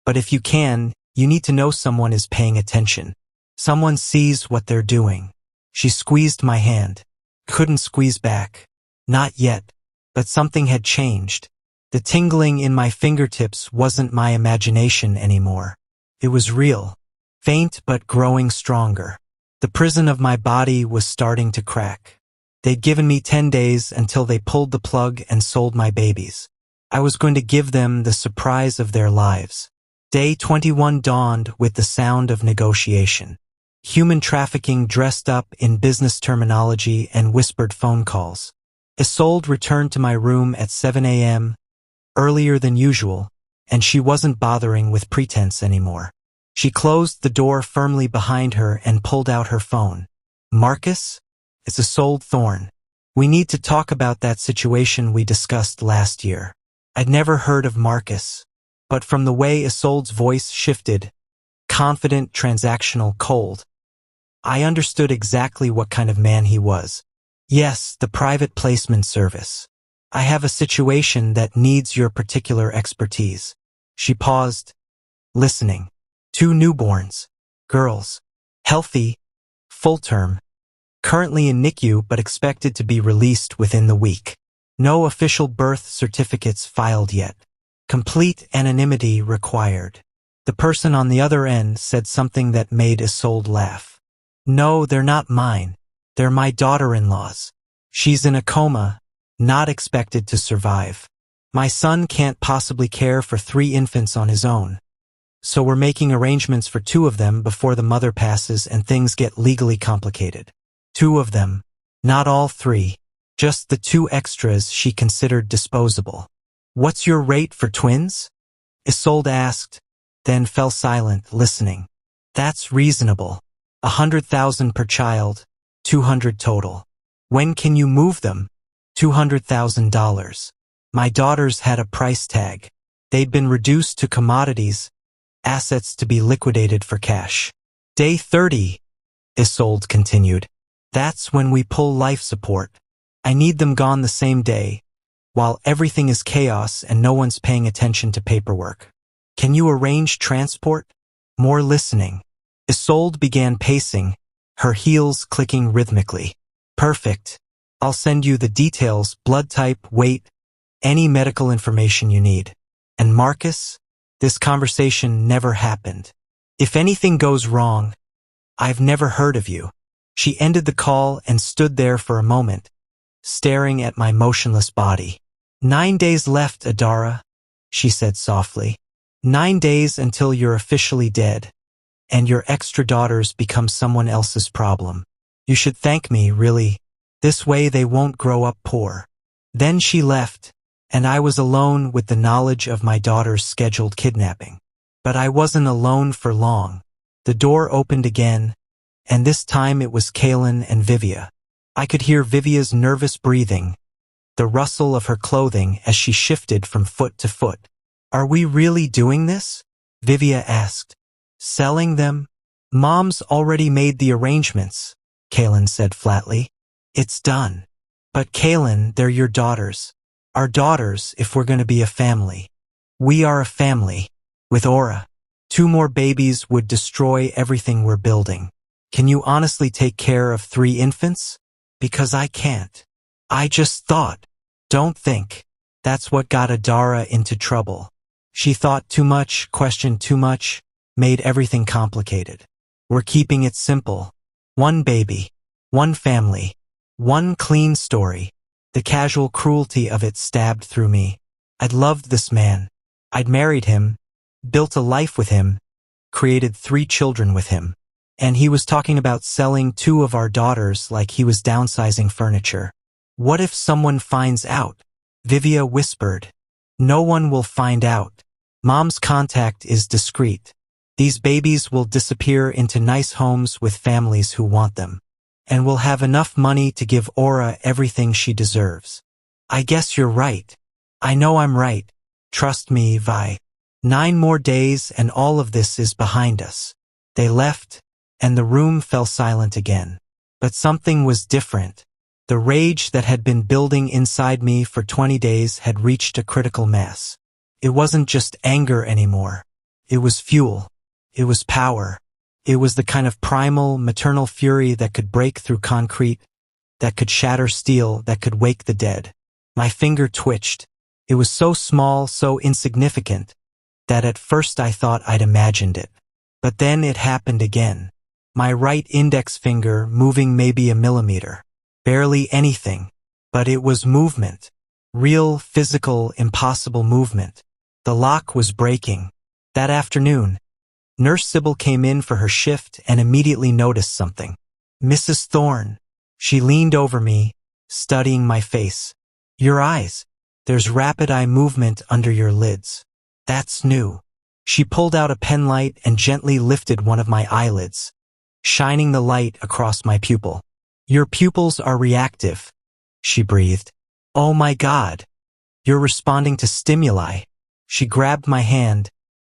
but if you can, you need to know someone is paying attention. Someone sees what they're doing. She squeezed my hand. Couldn't squeeze back. Not yet. But something had changed. The tingling in my fingertips wasn't my imagination anymore. It was real. Faint but growing stronger. The prison of my body was starting to crack. They'd given me 10 days until they pulled the plug and sold my babies. I was going to give them the surprise of their lives. Day 21 dawned with the sound of negotiation. Human trafficking dressed up in business terminology and whispered phone calls. Isolde returned to my room at 7 a.m., earlier than usual, and she wasn't bothering with pretense anymore. She closed the door firmly behind her and pulled out her phone. Marcus? It's Isolde Thorne. We need to talk about that situation we discussed last year. I'd never heard of Marcus, but from the way Isolde's voice shifted, confident, transactional, cold, I understood exactly what kind of man he was. Yes, the private placement service. I have a situation that needs your particular expertise. She paused, listening. 2 newborns. Girls. Healthy. Full term. Currently in NICU but expected to be released within the week. No official birth certificates filed yet. Complete anonymity required. The person on the other end said something that made Isolde laugh. No, they're not mine. They're my daughter-in-law's. She's in a coma, not expected to survive. My son can't possibly care for 3 infants on his own. So we're making arrangements for 2 of them before the mother passes and things get legally complicated. 2 of them, not all 3. Just the two extras she considered disposable. What's your rate for twins? Isolde asked, then fell silent, listening. That's reasonable. 100,000 per child, 200 total. When can you move them? $200,000. My daughters had a price tag. They'd been reduced to commodities, assets to be liquidated for cash. Day 30, Isolde continued. That's when we pull life support. I need them gone the same day, while everything is chaos and no one's paying attention to paperwork. Can you arrange transport? More listening. Isolde began pacing, her heels clicking rhythmically. Perfect. I'll send you the details, blood type, weight, any medical information you need. And Marcus? This conversation never happened. If anything goes wrong, I've never heard of you. She ended the call and stood there for a moment, staring at my motionless body. 9 days left, Adara, she said softly. 9 days until you're officially dead, and your extra daughters become someone else's problem. You should thank me, really. This way they won't grow up poor. Then she left, and I was alone with the knowledge of my daughter's scheduled kidnapping. But I wasn't alone for long. The door opened again, and this time it was Kaylin and Vivia. I could hear Vivia's nervous breathing, the rustle of her clothing as she shifted from foot to foot. Are we really doing this? Vivia asked. Selling them? Mom's already made the arrangements, Kaylin said flatly. It's done. But Kaylin, they're your daughters. Our daughters, if we're going to be a family. We are a family. With Aura. 2 more babies would destroy everything we're building. Can you honestly take care of 3 infants? Because I can't. I just thought. Don't think. That's what got Adara into trouble. She thought too much, questioned too much, made everything complicated. We're keeping it simple. 1 baby. 1 family. 1 clean story. The casual cruelty of it stabbed through me. I'd loved this man. I'd married him, built a life with him, created 3 children with him. And he was talking about selling 2 of our daughters like he was downsizing furniture. What if someone finds out? Vivia whispered. No one will find out. Mom's contact is discreet. These babies will disappear into nice homes with families who want them. And we'll have enough money to give Aura everything she deserves. I guess you're right. I know I'm right. Trust me, Vi. 9 more days and all of this is behind us. They left, and the room fell silent again. But something was different. The rage that had been building inside me for 20 days had reached a critical mass. It wasn't just anger anymore. It was fuel. It was power. It was the kind of primal, maternal fury that could break through concrete, that could shatter steel, that could wake the dead. My finger twitched. It was so small, so insignificant, that at first I thought I'd imagined it. But then it happened again. My right index finger moving maybe a millimeter. Barely anything. But it was movement. Real, physical, impossible movement. The lock was breaking. That afternoon, Nurse Sybil came in for her shift and immediately noticed something. Mrs. Thorne. She leaned over me, studying my face. Your eyes. There's rapid eye movement under your lids. That's new. She pulled out a penlight and gently lifted one of my eyelids, shining the light across my pupil. Your pupils are reactive, she breathed. Oh my God. You're responding to stimuli. She grabbed my hand,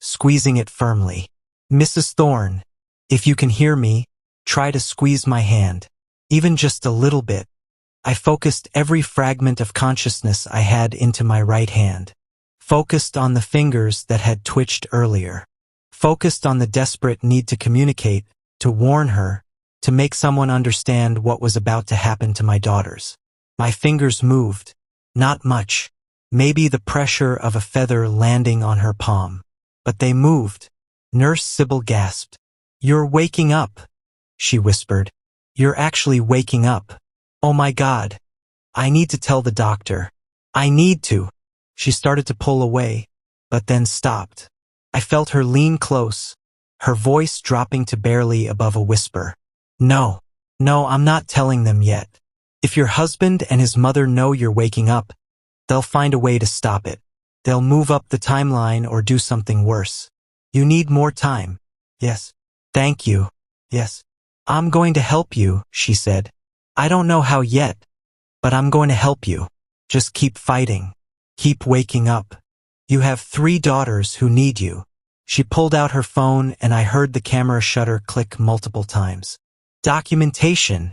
squeezing it firmly. Mrs. Thorne, if you can hear me, try to squeeze my hand. Even just a little bit. I focused every fragment of consciousness I had into my right hand. Focused on the fingers that had twitched earlier. Focused on the desperate need to communicate, to warn her, to make someone understand what was about to happen to my daughters. My fingers moved. Not much. Maybe the pressure of a feather landing on her palm. But they moved. Nurse Sybil gasped. You're waking up, she whispered. You're actually waking up. Oh my God. I need to tell the doctor. I need to. She started to pull away, but then stopped. I felt her lean close, her voice dropping to barely above a whisper. No, I'm not telling them yet. If your husband and his mother know you're waking up, they'll find a way to stop it. They'll move up the timeline or do something worse. You need more time. Yes. Thank you. Yes. I'm going to help you, she said. I don't know how yet, but I'm going to help you. Just keep fighting. Keep waking up. You have 3 daughters who need you. She pulled out her phone and I heard the camera shutter click multiple times. Documentation,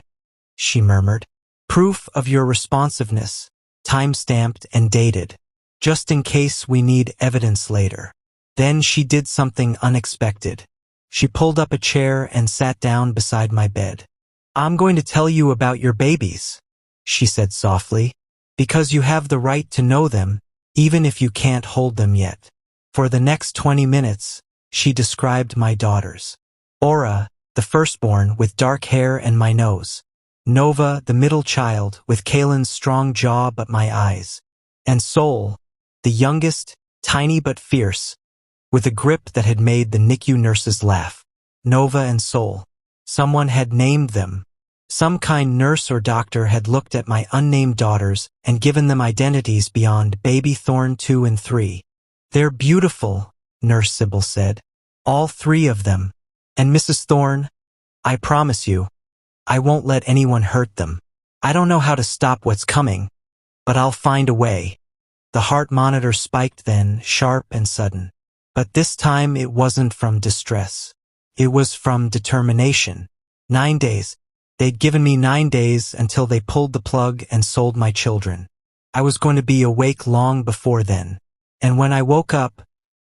she murmured. Proof of your responsiveness, time-stamped and dated, just in case we need evidence later. Then she did something unexpected. She pulled up a chair and sat down beside my bed. I'm going to tell you about your babies, she said softly, because you have the right to know them, even if you can't hold them yet. For the next 20 minutes, she described my daughters. Aura, the firstborn with dark hair and my nose. Nova, the middle child with Kaylin's strong jaw but my eyes. And Soul, the youngest, tiny but fierce, with a grip that had made the NICU nurses laugh. Nova and Soul. Someone had named them. Some kind nurse or doctor had looked at my unnamed daughters and given them identities beyond Baby Thorn 2 and 3. They're beautiful, Nurse Sybil said. All 3 of them. And Mrs. Thorn, I promise you, I won't let anyone hurt them. I don't know how to stop what's coming, but I'll find a way. The heart monitor spiked then, sharp and sudden. But this time it wasn't from distress. It was from determination. 9 days. They'd given me 9 days until they pulled the plug and sold my children. I was going to be awake long before then. And when I woke up,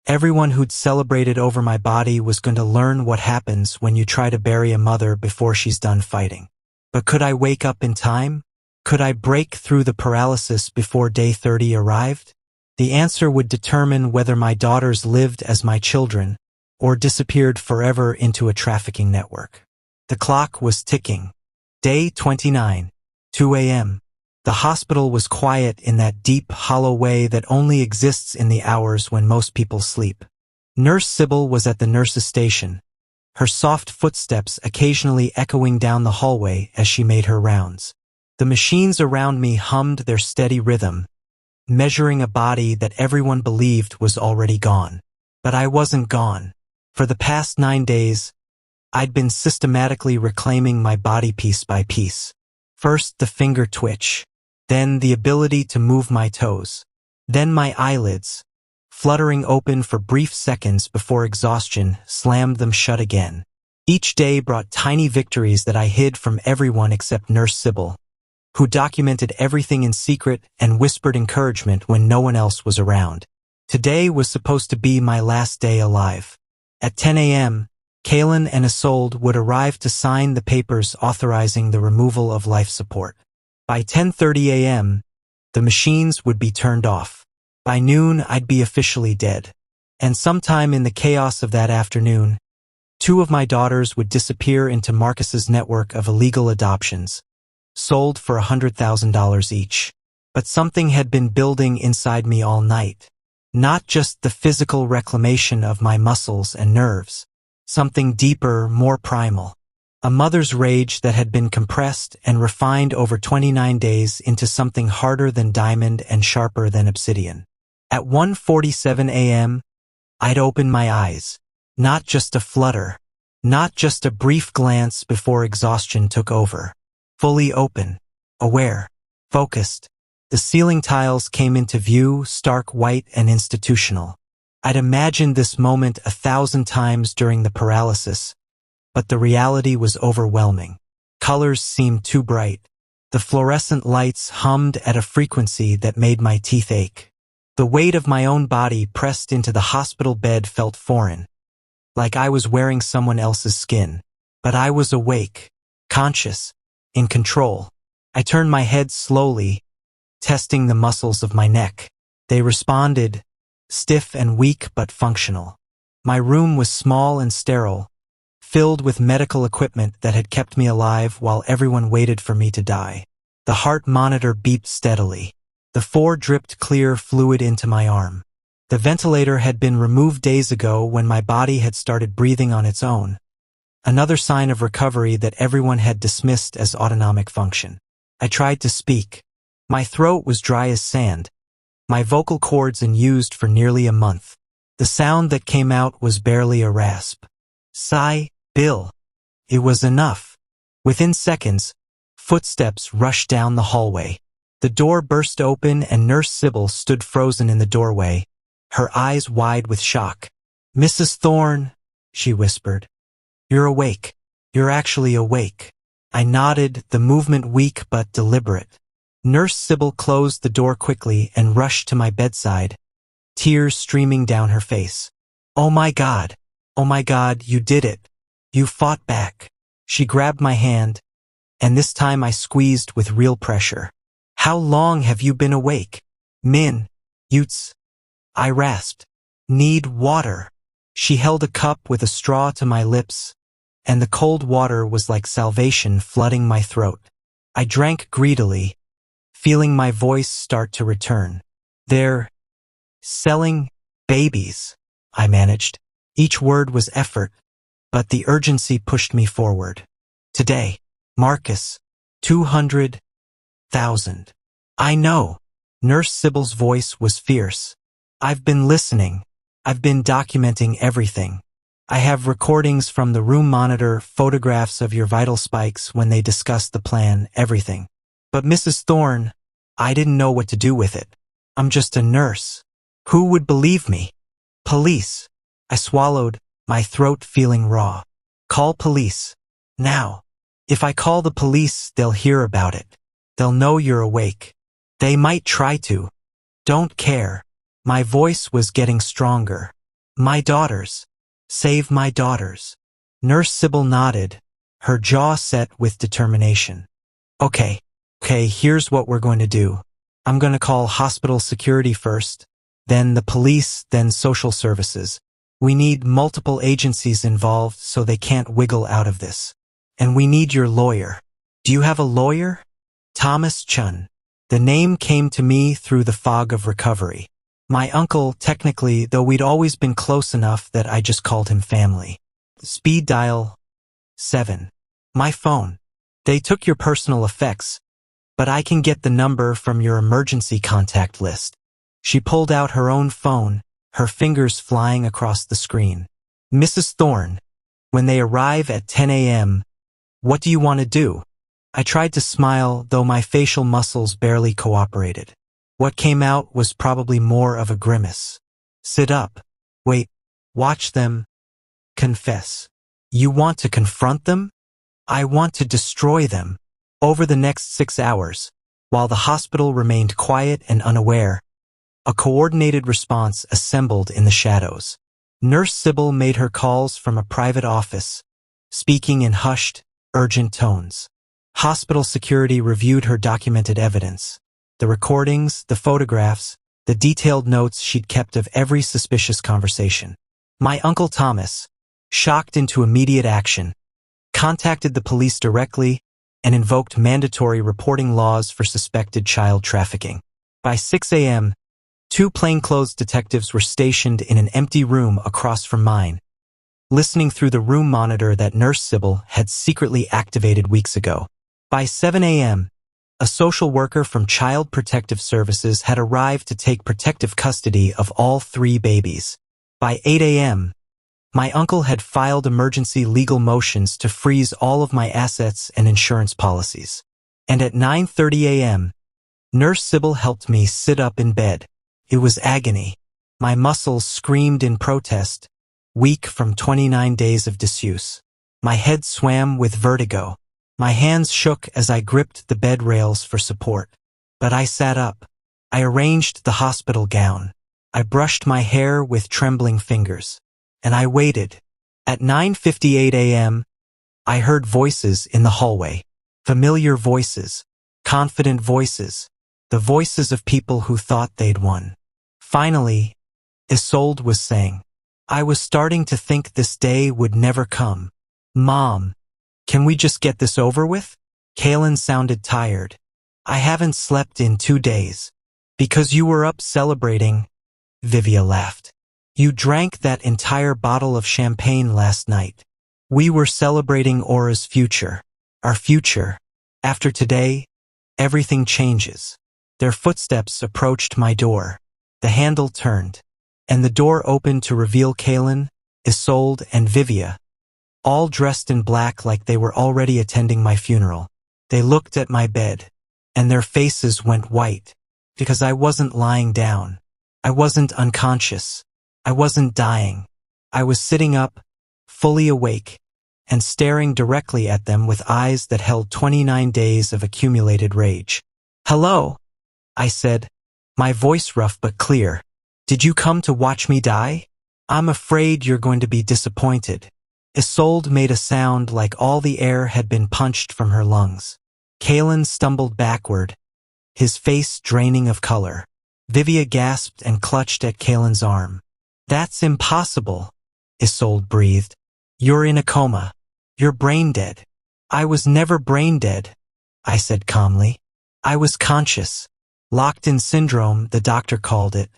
everyone who'd celebrated over my body was going to learn what happens when you try to bury a mother before she's done fighting. But could I wake up in time? Could I break through the paralysis before day 30 arrived? The answer would determine whether my daughters lived as my children or disappeared forever into a trafficking network. The clock was ticking. Day 29, 2 a.m. The hospital was quiet in that deep, hollow way that only exists in the hours when most people sleep. Nurse Sybil was at the nurse's station, her soft footsteps occasionally echoing down the hallway as she made her rounds. The machines around me hummed their steady rhythm, measuring a body that everyone believed was already gone. But I wasn't gone. For the past 9 days, I'd been systematically reclaiming my body piece by piece. First the finger twitch, then the ability to move my toes, then my eyelids, fluttering open for brief seconds before exhaustion slammed them shut again. Each day brought tiny victories that I hid from everyone except Nurse Sybil, who documented everything in secret and whispered encouragement when no one else was around. Today was supposed to be my last day alive. At 10 a.m., Kaylin and Isolde would arrive to sign the papers authorizing the removal of life support. By 10:30 a.m., the machines would be turned off. By noon, I'd be officially dead. And sometime in the chaos of that afternoon, 2 of my daughters would disappear into Marcus's network of illegal adoptions, sold for $100,000 each. But something had been building inside me all night. Not just the physical reclamation of my muscles and nerves. Something deeper, more primal. A mother's rage that had been compressed and refined over 29 days into something harder than diamond and sharper than obsidian. At 1:47 a.m., I'd open my eyes. Not just a flutter. Not just a brief glance before exhaustion took over. Fully open. Aware. Focused. The ceiling tiles came into view, stark white and institutional. I'd imagined this moment 1,000 times during the paralysis, but the reality was overwhelming. Colors seemed too bright. The fluorescent lights hummed at a frequency that made my teeth ache. The weight of my own body pressed into the hospital bed felt foreign, like I was wearing someone else's skin. But I was awake, conscious, in control. I turned my head slowly, testing the muscles of my neck. They responded, stiff and weak but functional. My room was small and sterile, filled with medical equipment that had kept me alive while everyone waited for me to die. The heart monitor beeped steadily. The 4 dripped clear fluid into my arm. The ventilator had been removed days ago when my body had started breathing on its own. Another sign of recovery that everyone had dismissed as autonomic function. I tried to speak. My throat was dry as sand, my vocal cords unused for nearly a month. The sound that came out was barely a rasp. Sigh, Bill. It was enough. Within seconds, footsteps rushed down the hallway. The door burst open and Nurse Sybil stood frozen in the doorway, her eyes wide with shock. "Mrs. Thorne," she whispered. "You're awake. You're actually awake." I nodded, the movement weak but deliberate. Nurse Sybil closed the door quickly and rushed to my bedside, tears streaming down her face. Oh my God, you did it. You fought back." She grabbed my hand, and this time I squeezed with real pressure. "How long have you been awake?" "Min, Utes," I rasped. "Need water." She held a cup with a straw to my lips, and the cold water was like salvation flooding my throat. I drank greedily, feeling my voice start to return. "They're selling babies," I managed. Each word was effort, but the urgency pushed me forward. "Today, Marcus, 200,000. "I know." Nurse Sybil's voice was fierce. "I've been listening. I've been documenting everything. I have recordings from the room monitor, photographs of your vital spikes when they discussed the plan, everything. But Mrs. Thorne, I didn't know what to do with it. I'm just a nurse. Who would believe me?" "Police." I swallowed, my throat feeling raw. "Call police. Now. If I call the police, they'll hear about it. They'll know you're awake. They might try to. Don't care." My voice was getting stronger. "My daughters. Save my daughters." Nurse Sybil nodded, her jaw set with determination. Okay, here's what we're going to do. I'm going to call hospital security first, then the police, then social services. We need multiple agencies involved so they can't wiggle out of this. And we need your lawyer. Do you have a lawyer?" "Thomas Chun." The name came to me through the fog of recovery. My uncle, technically, though we'd always been close enough that I just called him family. Speed dial 7. My phone. "They took your personal effects, but I can get the number from your emergency contact list." She pulled out her own phone, her fingers flying across the screen. "Mrs. Thorne, when they arrive at 10 a.m., what do you want to do?" I tried to smile, though my facial muscles barely cooperated. What came out was probably more of a grimace. "Sit up. Wait. Watch them. Confess." "You want to confront them?" "I want to destroy them." Over the next 6 hours, while the hospital remained quiet and unaware, a coordinated response assembled in the shadows. Nurse Sybil made her calls from a private office, speaking in hushed, urgent tones. Hospital security reviewed her documented evidence. The recordings, the photographs, the detailed notes she'd kept of every suspicious conversation. My Uncle Thomas, shocked into immediate action, contacted the police directly and invoked mandatory reporting laws for suspected child trafficking. By 6 a.m., 2 plainclothes detectives were stationed in an empty room across from mine, listening through the room monitor that Nurse Sybil had secretly activated weeks ago. By 7 a.m., a social worker from Child Protective Services had arrived to take protective custody of all 3 babies. By 8 a.m., my uncle had filed emergency legal motions to freeze all of my assets and insurance policies. And at 9:30 a.m., Nurse Sybil helped me sit up in bed. It was agony. My muscles screamed in protest, weak from 29 days of disuse. My head swam with vertigo. My hands shook as I gripped the bed rails for support. But I sat up. I arranged the hospital gown. I brushed my hair with trembling fingers. And I waited. At 9:58 a.m., I heard voices in the hallway. Familiar voices. Confident voices. The voices of people who thought they'd won. Finally, Isolde was saying, "I was starting to think this day would never come. Mom, can we just get this over with?" Kaylin sounded tired. "I haven't slept in 2 days." "Because you were up celebrating," Vivia laughed. "You drank that entire bottle of champagne last night. We were celebrating Aura's future. Our future. After today, everything changes. Their footsteps approached my door. The handle turned, and the door opened to reveal Kaylin, Isolde, and Vivia, all dressed in black like they were already attending my funeral. They looked at my bed, and their faces went white, because I wasn't lying down. I wasn't unconscious. I wasn't dying. I was sitting up, fully awake, and staring directly at them with eyes that held 29 days of accumulated rage. "Hello," I said, my voice rough but clear. "Did you come to watch me die? I'm afraid you're going to be disappointed." Isolde made a sound like all the air had been punched from her lungs. Kaylin stumbled backward, his face draining of color. Vivia gasped and clutched at Kaylin's arm. "That's impossible," Isolde breathed. "You're in a coma. You're brain dead." "I was never brain dead," I said calmly. "I was conscious. Locked-in syndrome, the doctor called it,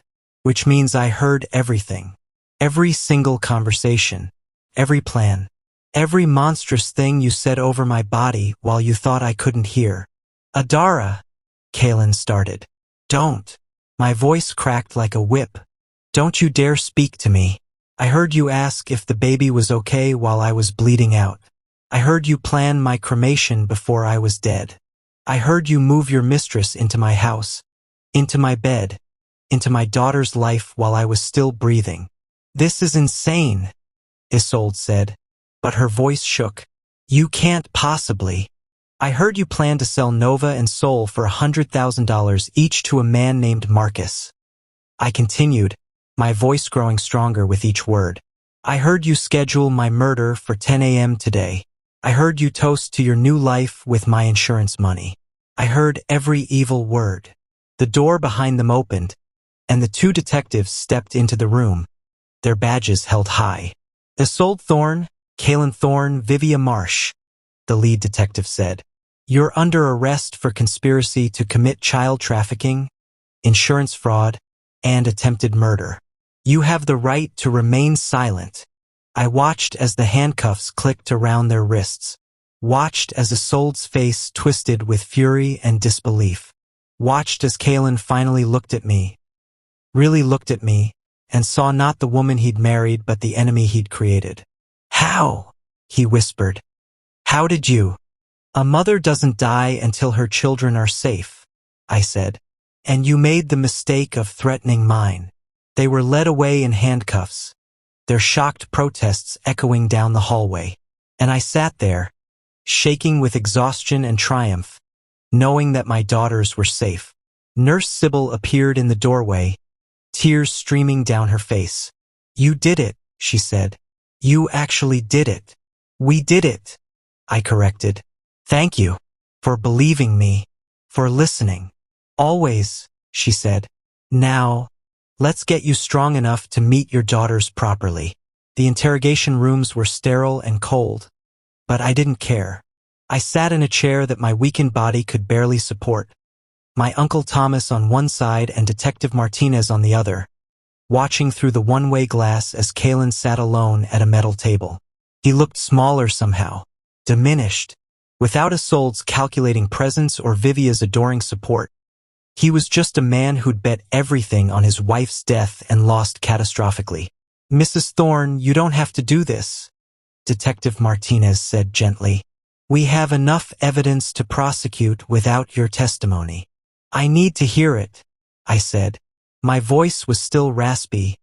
which means I heard everything. Every single conversation, every plan, every monstrous thing you said over my body while you thought I couldn't hear." "Adara," Kaylin started. "Don't." My voice cracked like a whip. "Don't you dare speak to me. I heard you ask if the baby was okay while I was bleeding out. I heard you plan my cremation before I was dead. I heard you move your mistress into my house, into my bed, into my daughter's life while I was still breathing." "This is insane," Isolde said, but her voice shook. "You can't possibly." "I heard you plan to sell Nova and Sol for $100,000 each to a man named Marcus," I continued, my voice growing stronger with each word. "I heard you schedule my murder for 10 a.m. today. I heard you toast to your new life with my insurance money. I heard every evil word." The door behind them opened, and the two detectives stepped into the room, their badges held high. "Isolde Thorne, Kaylin Thorne, Vivia Marsh," the lead detective said. "You're under arrest for conspiracy to commit child trafficking, insurance fraud, and attempted murder. You have the right to remain silent." I watched as the handcuffs clicked around their wrists, watched as Isolde's face twisted with fury and disbelief, watched as Kaylin finally looked at me, really looked at me, and saw not the woman he'd married but the enemy he'd created. "How?" he whispered. "How did you?" "A mother doesn't die until her children are safe," I said. "And you made the mistake of threatening mine." They were led away in handcuffs, their shocked protests echoing down the hallway. And I sat there, shaking with exhaustion and triumph, knowing that my daughters were safe. Nurse Sybil appeared in the doorway, tears streaming down her face. "You did it," she said. "You actually did it." "We did it," I corrected. "Thank you for believing me, for listening." "Always," she said. "Now, let's get you strong enough to meet your daughters properly." The interrogation rooms were sterile and cold, but I didn't care. I sat in a chair that my weakened body could barely support, my Uncle Thomas on one side and Detective Martinez on the other, watching through the one-way glass as Kaylin sat alone at a metal table. He looked smaller somehow, diminished, without Isolde's calculating presence or Vivia's adoring support. He was just a man who'd bet everything on his wife's death and lost catastrophically. "Mrs. Thorne, you don't have to do this," Detective Martinez said gently. "We have enough evidence to prosecute without your testimony." "I need to hear it," I said. My voice was still raspy,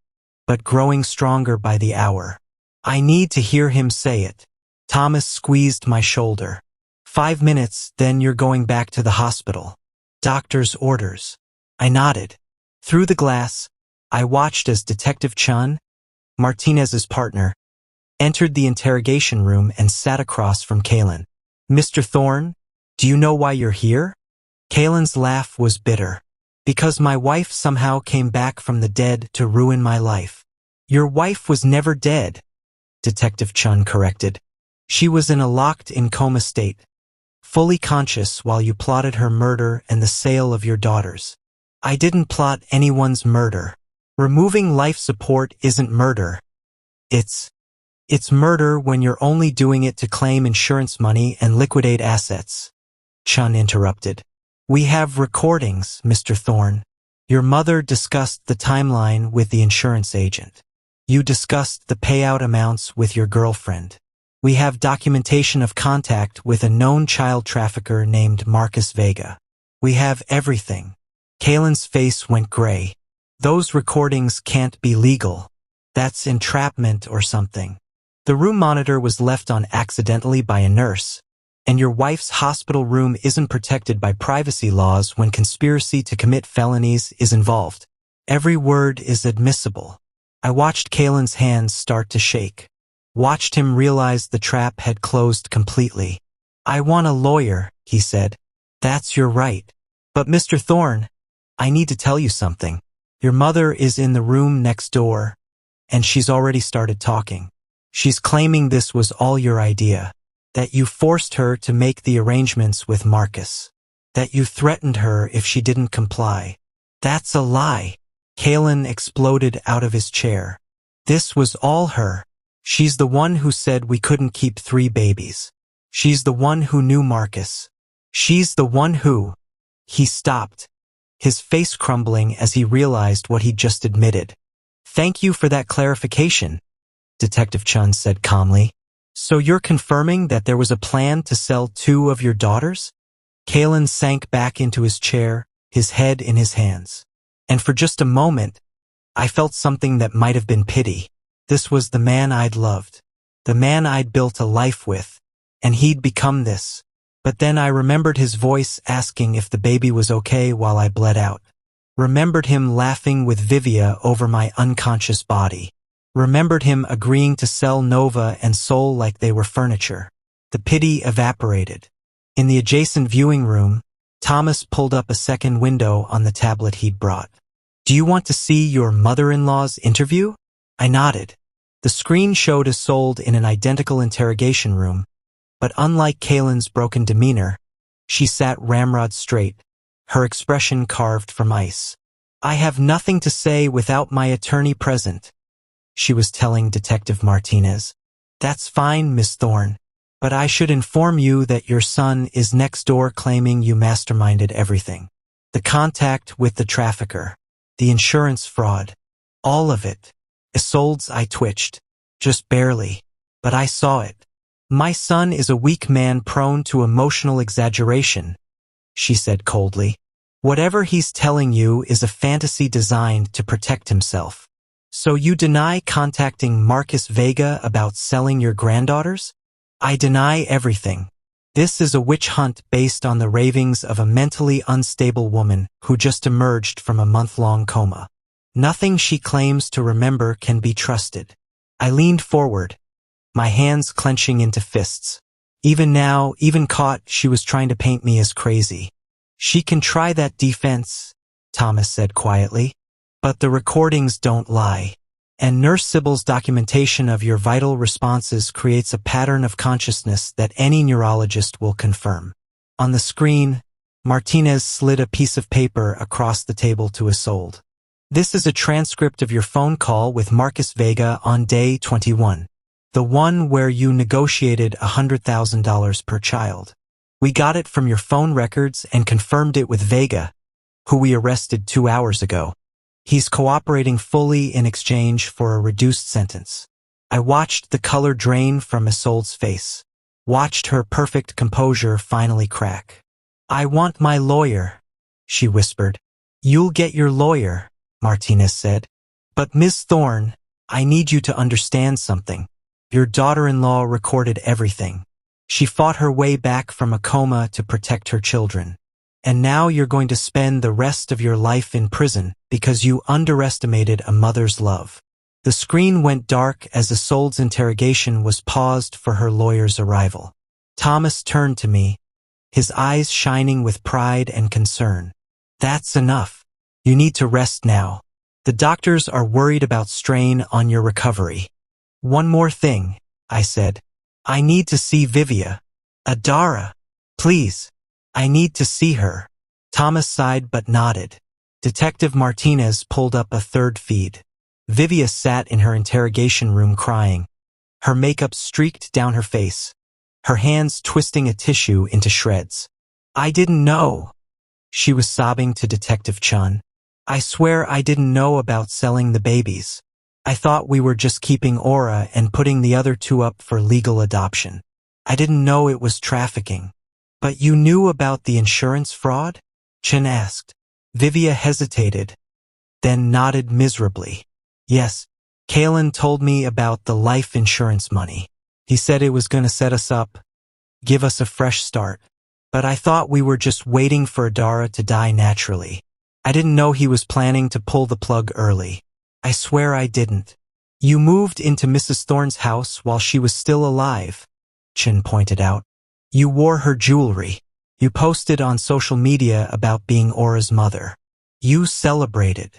but growing stronger by the hour. "I need to hear him say it." Thomas squeezed my shoulder. 5 minutes, then you're going back to the hospital. Doctor's orders." I nodded. Through the glass, I watched as Detective Chun, Martinez's partner, entered the interrogation room and sat across from Kaylin. "Mr. Thorne, do you know why you're here?" Kaylin's laugh was bitter. "Because my wife somehow came back from the dead to ruin my life." "Your wife was never dead," Detective Chun corrected. "She was in a locked-in coma state, fully conscious while you plotted her murder and the sale of your daughters." "I didn't plot anyone's murder. Removing life support isn't murder. It's murder when you're only doing it to claim insurance money and liquidate assets," Chun interrupted. We have recordings, Mr. Thorne. Your mother discussed the timeline with the insurance agent. You discussed the payout amounts with your girlfriend. We have documentation of contact with a known child trafficker named Marcus Vega. We have everything. Kalen's face went gray. Those recordings can't be legal. That's entrapment or something. The room monitor was left on accidentally by a nurse, and your wife's hospital room isn't protected by privacy laws when conspiracy to commit felonies is involved. Every word is admissible. I watched Kalen's hands start to shake. Watched him realize the trap had closed completely. I want a lawyer, he said. That's your right. But Mr. Thorne, I need to tell you something. Your mother is in the room next door, and she's already started talking. She's claiming this was all your idea, that you forced her to make the arrangements with Marcus, that you threatened her if she didn't comply. That's a lie. Kalen exploded out of his chair. This was all her. She's the one who said we couldn't keep 3 babies. She's the one who knew Marcus. She's the one who... He stopped, his face crumbling as he realized what he'd just admitted. Thank you for that clarification, Detective Chun said calmly. So you're confirming that there was a plan to sell 2 of your daughters? Kalen sank back into his chair, his head in his hands. And for just a moment, I felt something that might have been pity. This was the man I'd loved, the man I'd built a life with, and he'd become this. But then I remembered his voice asking if the baby was okay while I bled out. Remembered him laughing with Vivia over my unconscious body. Remembered him agreeing to sell Nova and Soul like they were furniture. The pity evaporated. In the adjacent viewing room, Thomas pulled up a second window on the tablet he'd brought. Do you want to see your mother-in-law's interview? I nodded. The screen showed Isolde in an identical interrogation room, but unlike Kalen's broken demeanor, she sat ramrod straight, her expression carved from ice. I have nothing to say without my attorney present, she was telling Detective Martinez. That's fine, Miss Thorne, but I should inform you that your son is next door claiming you masterminded everything. The contact with the trafficker, the insurance fraud, all of it. Isolde's eye twitched, just barely, but I saw it. My son is a weak man prone to emotional exaggeration, she said coldly. Whatever he's telling you is a fantasy designed to protect himself. So you deny contacting Marcus Vega about selling your granddaughters? I deny everything. This is a witch hunt based on the ravings of a mentally unstable woman who just emerged from a month-long coma. Nothing she claims to remember can be trusted. I leaned forward, my hands clenching into fists. Even now, even caught, she was trying to paint me as crazy. She can try that defense, Thomas said quietly. But the recordings don't lie. And Nurse Sybil's documentation of your vital responses creates a pattern of consciousness that any neurologist will confirm. On the screen, Martinez slid a piece of paper across the table to Isolde. This is a transcript of your phone call with Marcus Vega on day 21. The one where you negotiated $100,000 per child. We got it from your phone records and confirmed it with Vega, who we arrested 2 hours ago. He's cooperating fully in exchange for a reduced sentence. I watched the color drain from Isolde's face. Watched her perfect composure finally crack. I want my lawyer, she whispered. You'll get your lawyer, Martinez said. But Ms. Thorne, I need you to understand something. Your daughter-in-law recorded everything. She fought her way back from a coma to protect her children. And now you're going to spend the rest of your life in prison because you underestimated a mother's love. The screen went dark as Isolde's interrogation was paused for her lawyer's arrival. Thomas turned to me, his eyes shining with pride and concern. That's enough. You need to rest now. The doctors are worried about strain on your recovery. One more thing, I said. I need to see Vivia. Adara. Please. I need to see her. Thomas sighed but nodded. Detective Martinez pulled up a third feed. Vivia sat in her interrogation room crying, her makeup streaked down her face, her hands twisting a tissue into shreds. I didn't know. She was sobbing to Detective Chun. I swear I didn't know about selling the babies. I thought we were just keeping Aura and putting the other two up for legal adoption. I didn't know it was trafficking. But you knew about the insurance fraud? Chen asked. Vivia hesitated, then nodded miserably. Yes, Kalen told me about the life insurance money. He said it was going to set us up, give us a fresh start. But I thought we were just waiting for Adara to die naturally. I didn't know he was planning to pull the plug early. I swear I didn't. You moved into Mrs. Thorne's house while she was still alive, Chen pointed out. You wore her jewelry. You posted on social media about being Aura's mother. You celebrated.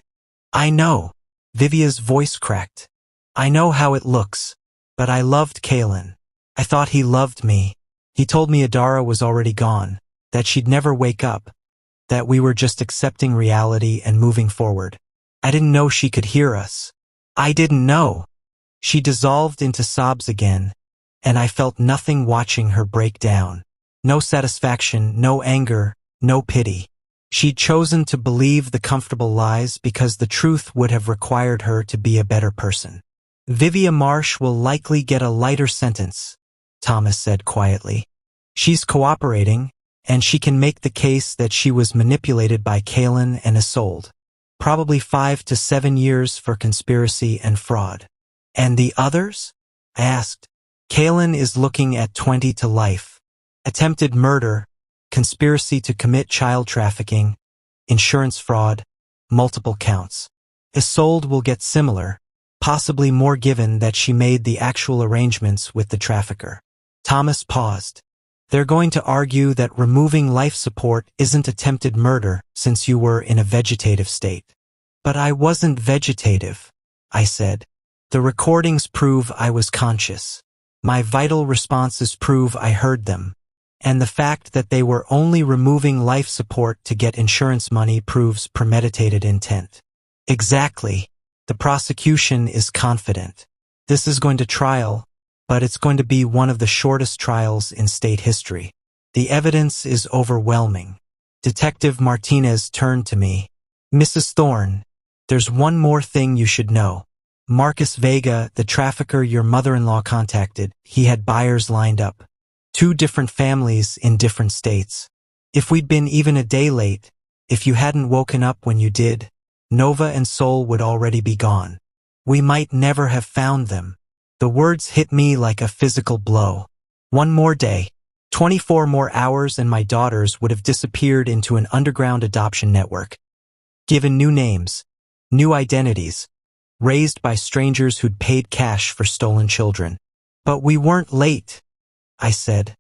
I know. Vivia's voice cracked. I know how it looks. But I loved Kalen. I thought he loved me. He told me Adara was already gone, that she'd never wake up, that we were just accepting reality and moving forward. I didn't know she could hear us. I didn't know. She dissolved into sobs again, and I felt nothing watching her break down. No satisfaction, no anger, no pity. She'd chosen to believe the comfortable lies because the truth would have required her to be a better person. Vivia Marsh will likely get a lighter sentence, Thomas said quietly. She's cooperating, and she can make the case that she was manipulated by Kalen and Isolde. Probably 5 to 7 years for conspiracy and fraud. And the others? I asked. Kalen is looking at 20 to life. Attempted murder, conspiracy to commit child trafficking, insurance fraud, multiple counts. Isolde will get similar, possibly more given that she made the actual arrangements with the trafficker. Thomas paused. They're going to argue that removing life support isn't attempted murder since you were in a vegetative state. But I wasn't vegetative, I said. The recordings prove I was conscious. My vital responses prove I heard them. And the fact that they were only removing life support to get insurance money proves premeditated intent. Exactly. The prosecution is confident. This is going to trial, but it's going to be one of the shortest trials in state history. The evidence is overwhelming. Detective Martinez turned to me. Mrs. Thorne, there's one more thing you should know. Marcus Vega, the trafficker your mother-in-law contacted, he had buyers lined up. 2 different families in different states. If we'd been even a day late, if you hadn't woken up when you did, Nova and Sol would already be gone. We might never have found them. The words hit me like a physical blow. 1 more day, 24 more hours and my daughters would have disappeared into an underground adoption network. Given new names, new identities, raised by strangers who'd paid cash for stolen children. But we weren't late, I said,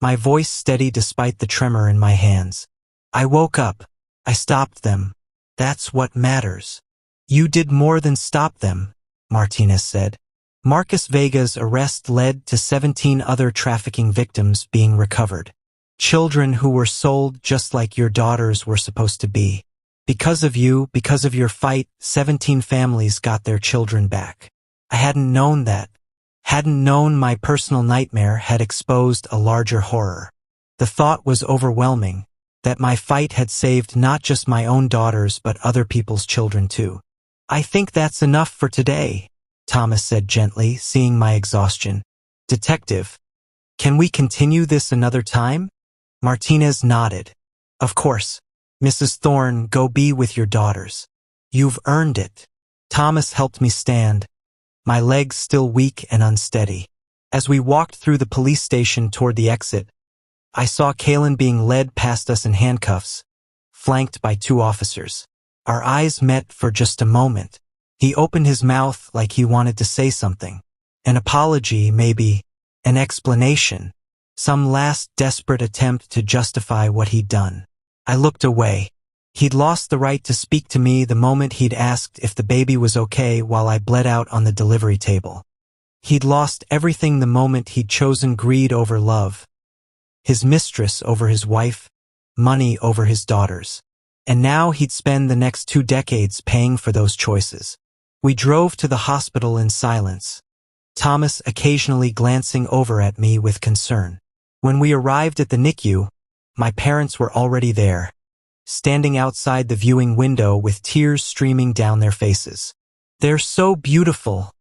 my voice steady despite the tremor in my hands. I woke up. I stopped them. That's what matters. You did more than stop them, Martinez said. Marcus Vega's arrest led to 17 other trafficking victims being recovered. Children who were sold just like your daughters were supposed to be. Because of you, because of your fight, 17 families got their children back. I hadn't known that. Hadn't known my personal nightmare had exposed a larger horror. The thought was overwhelming, that my fight had saved not just my own daughters but other people's children too. I think that's enough for today, Thomas said gently, seeing my exhaustion. Detective, can we continue this another time? Martinez nodded. Of course. Mrs. Thorne, go be with your daughters. You've earned it. Thomas helped me stand, my legs still weak and unsteady. As we walked through the police station toward the exit, I saw Kalen being led past us in handcuffs, flanked by 2 officers. Our eyes met for just a moment. He opened his mouth like he wanted to say something. An apology, maybe. An explanation. Some last desperate attempt to justify what he'd done. I looked away. He'd lost the right to speak to me the moment he'd asked if the baby was okay while I bled out on the delivery table. He'd lost everything the moment he'd chosen greed over love. His mistress over his wife, money over his daughters. And now he'd spend the next 2 decades paying for those choices. We drove to the hospital in silence, Thomas occasionally glancing over at me with concern. When we arrived at the NICU, my parents were already there. standing outside the viewing window with tears streaming down their faces. "They're so beautiful,"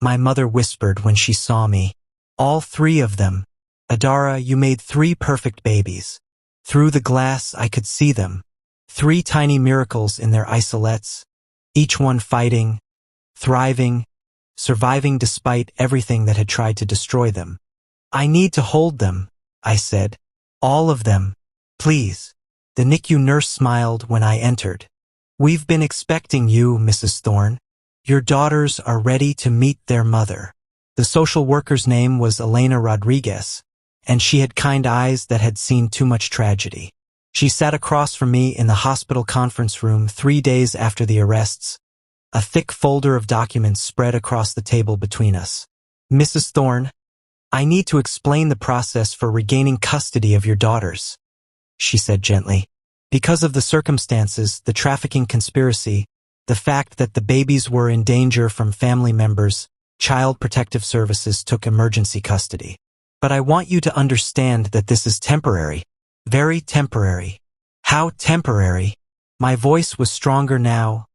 my mother whispered when she saw me. "All three of them. Adara, you made 3 perfect babies. Through the glass I could see them. 3 tiny miracles in their isolettes, each one fighting, thriving, surviving despite everything that had tried to destroy them. I need to hold them," I said. "All of them. Please." The NICU nurse smiled when I entered. "We've been expecting you, Mrs. Thorne. Your daughters are ready to meet their mother." The social worker's name was Elena Rodriguez, and she had kind eyes that had seen too much tragedy. She sat across from me in the hospital conference room 3 days after the arrests, a thick folder of documents spread across the table between us. "Mrs. Thorne, I need to explain the process for regaining custody of your daughters," she said gently. "Because of the circumstances, the trafficking conspiracy, the fact that the babies were in danger from family members, Child Protective Services took emergency custody. But I want you to understand that this is temporary, very temporary." "How temporary?" My voice was stronger now.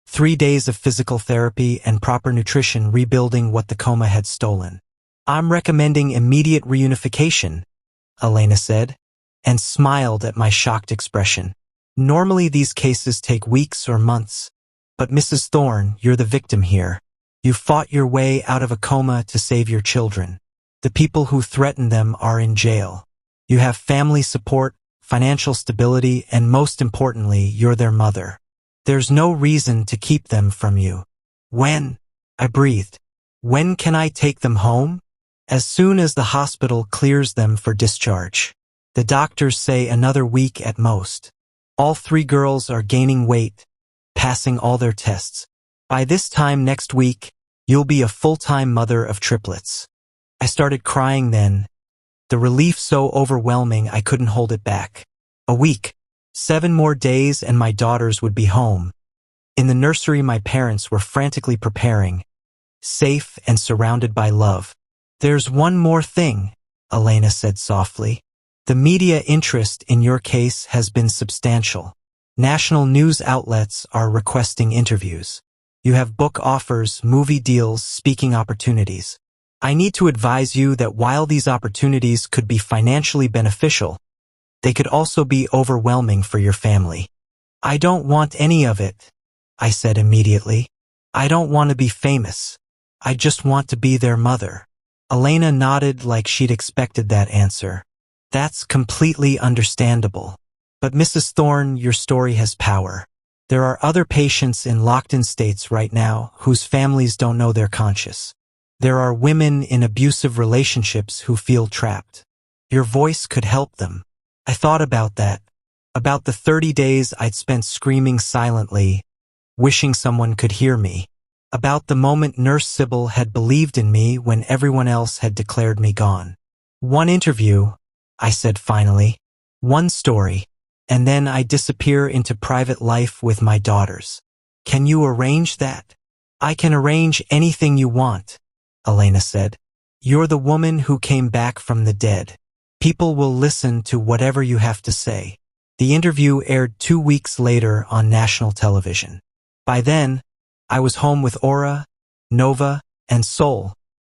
3 days of physical therapy and proper nutrition rebuilding what the coma had stolen. "I'm recommending immediate reunification," Elena said, and smiled at my shocked expression. "Normally these cases take weeks or months. But Mrs. Thorne, you're the victim here. You fought your way out of a coma to save your children. The people who threatened them are in jail. You have family support, financial stability, and most importantly, you're their mother. There's no reason to keep them from you." "When?" I breathed. "When can I take them home?" "As soon as the hospital clears them for discharge. The doctors say another week at most. All 3 girls are gaining weight, passing all their tests. By this time next week, you'll be a full-time mother of triplets." I started crying then, the relief so overwhelming I couldn't hold it back. A week, 7 more days, and my daughters would be home. In the nursery my parents were frantically preparing, safe and surrounded by love. "There's one more thing," Elena said softly. "The media interest in your case has been substantial. National news outlets are requesting interviews. You have book offers, movie deals, speaking opportunities. I need to advise you that while these opportunities could be financially beneficial, they could also be overwhelming for your family." "I don't want any of it," I said immediately. "I don't want to be famous. I just want to be their mother." Elena nodded like she'd expected that answer. "That's completely understandable. But Mrs. Thorne, your story has power. There are other patients in locked-in states right now whose families don't know they're conscious. There are women in abusive relationships who feel trapped. Your voice could help them." I thought about that, about the 30 days I'd spent screaming silently, wishing someone could hear me, about the moment Nurse Sybil had believed in me when everyone else had declared me gone. "One interview," I said finally, "one story, and then I disappear into private life with my daughters. Can you arrange that?" "I can arrange anything you want," Elena said. "You're the woman who came back from the dead. People will listen to whatever you have to say." The interview aired 2 weeks later on national television. By then, I was home with Aura, Nova, and Sol,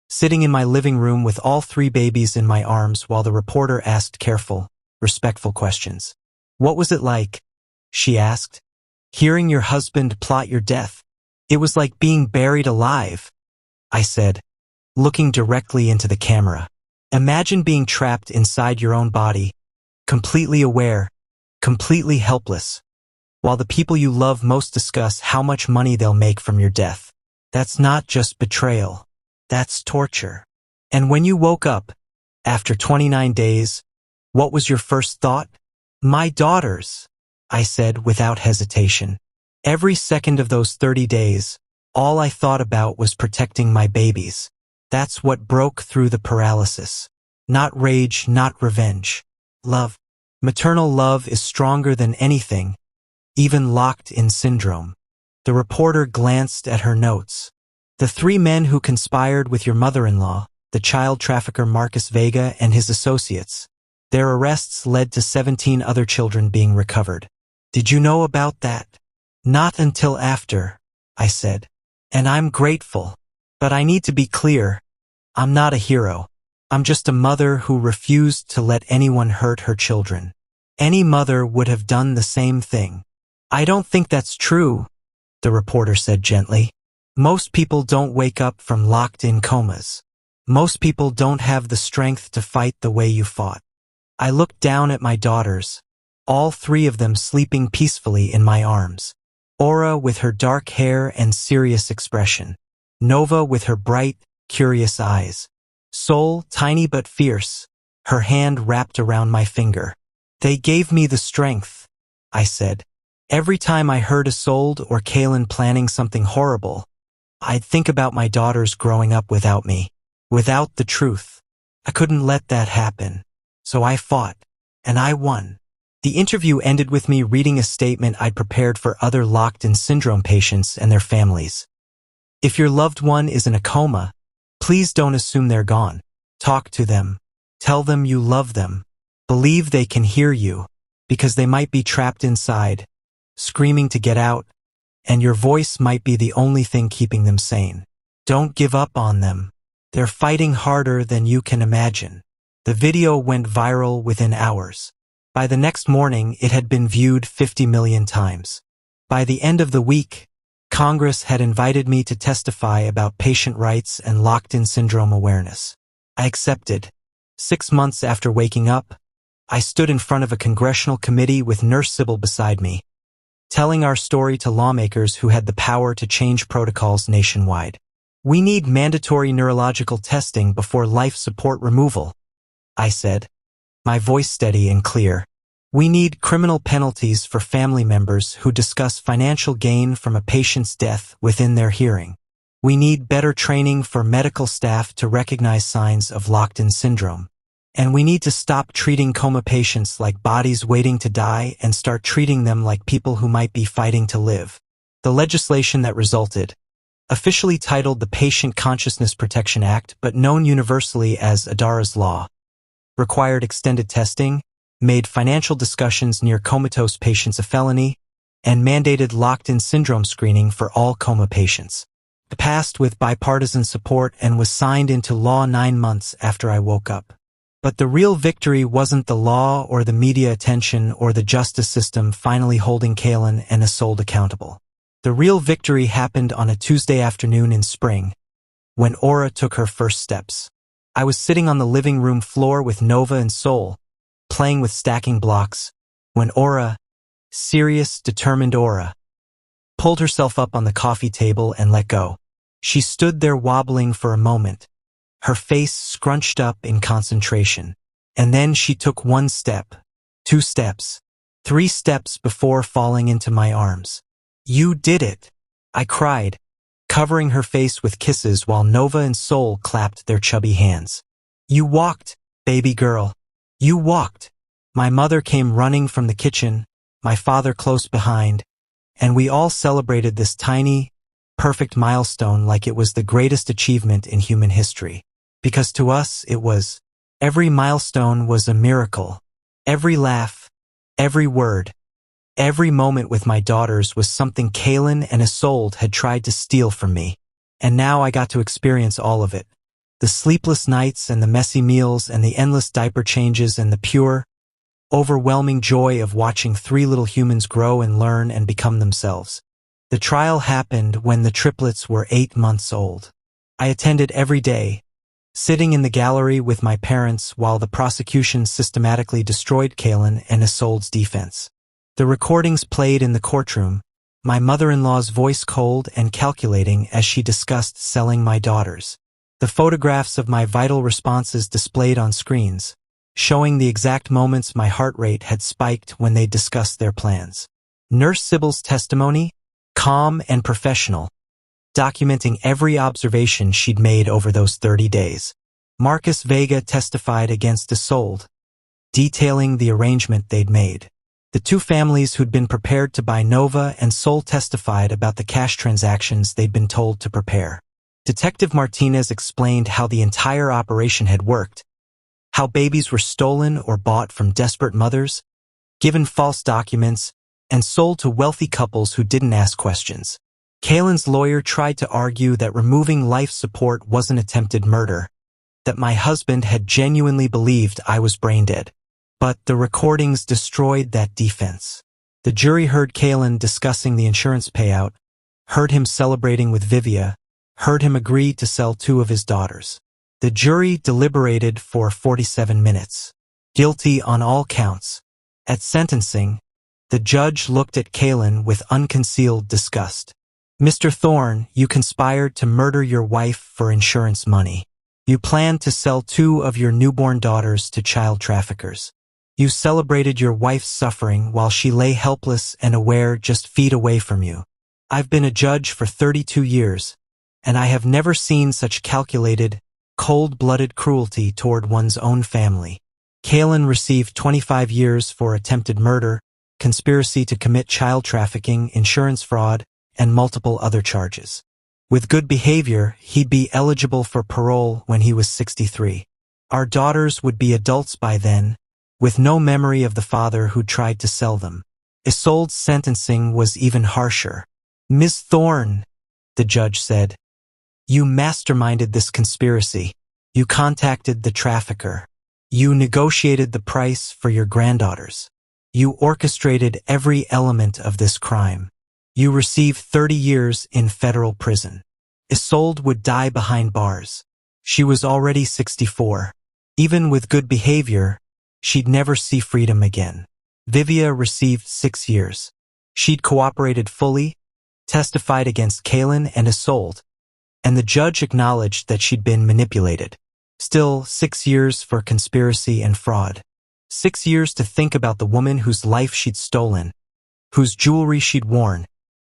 sitting in my living room with all 3 babies in my arms while the reporter asked careful, respectful questions. "What was it like?" she asked. "Hearing your husband plot your death. It was like being buried alive," I said, looking directly into the camera. "Imagine being trapped inside your own body, completely aware, completely helpless, while the people you love most discuss how much money they'll make from your death. That's not just betrayal. That's torture. And when you woke up, after 29 days, what was your first thought?" "My daughters," I said without hesitation. Every second of those 30 days, all I thought about was protecting my babies. That's what broke through the paralysis. Not rage, not revenge. Love. Maternal love is stronger than anything, even locked-in syndrome. The reporter glanced at her notes. "The 3 men who conspired with your mother-in-law, the child trafficker Marcus Vega and his associates. Their arrests led to 17 other children being recovered. Did you know about that? Not until after, I said. And I'm grateful. But I need to be clear. I'm not a hero. I'm just a mother who refused to let anyone hurt her children. Any mother would have done the same thing. I don't think that's true, the reporter said gently. Most people don't wake up from locked-in comas. Most people don't have the strength to fight the way you fought. I looked down at my daughters, all three of them sleeping peacefully in my arms. Aura with her dark hair and serious expression. Nova with her bright, curious eyes. Soul, tiny but fierce, her hand wrapped around my finger. They gave me the strength, I said. Every time I heard Isolde or Kaelin planning something horrible, I'd think about my daughters growing up without me, without the truth. I couldn't let that happen. So I fought, and I won. The interview ended with me reading a statement I'd prepared for other locked-in syndrome patients and their families. If your loved one is in a coma, please don't assume they're gone. Talk to them. Tell them you love them. Believe they can hear you, because they might be trapped inside, screaming to get out, and your voice might be the only thing keeping them sane. Don't give up on them. They're fighting harder than you can imagine. The video went viral within hours. By the next morning, it had been viewed 50 million times. By the end of the week, Congress had invited me to testify about patient rights and locked-in syndrome awareness. I accepted. 6 months after waking up, I stood in front of a congressional committee with Nurse Sybil beside me, telling our story to lawmakers who had the power to change protocols nationwide. We need mandatory neurological testing before life support removal, I said, my voice steady and clear. We need criminal penalties for family members who discuss financial gain from a patient's death within their hearing. We need better training for medical staff to recognize signs of locked-in syndrome. And we need to stop treating coma patients like bodies waiting to die and start treating them like people who might be fighting to live. The legislation that resulted, officially titled the Patient Consciousness Protection Act but known universally as Adara's Law, required extended testing, made financial discussions near comatose patients a felony, and mandated locked-in syndrome screening for all coma patients. It passed with bipartisan support and was signed into law 9 months after I woke up. But the real victory wasn't the law or the media attention or the justice system finally holding Kaelin and Isolde accountable. The real victory happened on a Tuesday afternoon in spring, when Aura took her first steps. I was sitting on the living room floor with Nova and Sol, playing with stacking blocks, when Aura, serious, determined Aura, pulled herself up on the coffee table and let go. She stood there wobbling for a moment, her face scrunched up in concentration. And then she took 1 step, 2 steps, 3 steps before falling into my arms. You did it, I cried, covering her face with kisses while Nova and Sol clapped their chubby hands. You walked, baby girl. You walked. My mother came running from the kitchen, my father close behind, and we all celebrated this tiny, perfect milestone like it was the greatest achievement in human history. Because to us it was. Every milestone was a miracle. Every laugh, every word, every moment with my daughters was something Kaelin and Isolde had tried to steal from me. And now I got to experience all of it. The sleepless nights and the messy meals and the endless diaper changes and the pure, overwhelming joy of watching 3 little humans grow and learn and become themselves. The trial happened when the triplets were 8 months old. I attended every day, sitting in the gallery with my parents while the prosecution systematically destroyed Kaelin and Isolde's defense. The recordings played in the courtroom, my mother-in-law's voice cold and calculating as she discussed selling my daughters. The photographs of my vital responses displayed on screens, showing the exact moments my heart rate had spiked when they discussed their plans. Nurse Sybil's testimony, calm and professional, documenting every observation she'd made over those 30 days. Marcus Vega testified against Isolde, detailing the arrangement they'd made. The 2 families who'd been prepared to buy Nova and Sol testified about the cash transactions they'd been told to prepare. Detective Martinez explained how the entire operation had worked, how babies were stolen or bought from desperate mothers, given false documents, and sold to wealthy couples who didn't ask questions. Kaylin's lawyer tried to argue that removing life support wasn't attempted murder, that my husband had genuinely believed I was brain dead. But the recordings destroyed that defense. The jury heard Kaylin discussing the insurance payout, heard him celebrating with Vivia, heard him agree to sell 2 of his daughters. The jury deliberated for 47 minutes. Guilty on all counts. At sentencing, the judge looked at Kaylin with unconcealed disgust. Mr. Thorne, you conspired to murder your wife for insurance money. You planned to sell 2 of your newborn daughters to child traffickers. You celebrated your wife's suffering while she lay helpless and aware just feet away from you. I've been a judge for 32 years, and I have never seen such calculated, cold-blooded cruelty toward one's own family. Kaylin received 25 years for attempted murder, conspiracy to commit child trafficking, insurance fraud, and multiple other charges. With good behavior, he'd be eligible for parole when he was 63. Our daughters would be adults by then, with no memory of the father who tried to sell them. Isolde's sentencing was even harsher. Ms. Thorne, the judge said, you masterminded this conspiracy. You contacted the trafficker. You negotiated the price for your granddaughters. You orchestrated every element of this crime. You received 30 years in federal prison. Isolde would die behind bars. She was already 64. Even with good behavior, she'd never see freedom again. Vivia received 6 years. She'd cooperated fully, testified against Kaylin and Isolde, and the judge acknowledged that she'd been manipulated. Still, 6 years for conspiracy and fraud. 6 years to think about the woman whose life she'd stolen, whose jewelry she'd worn,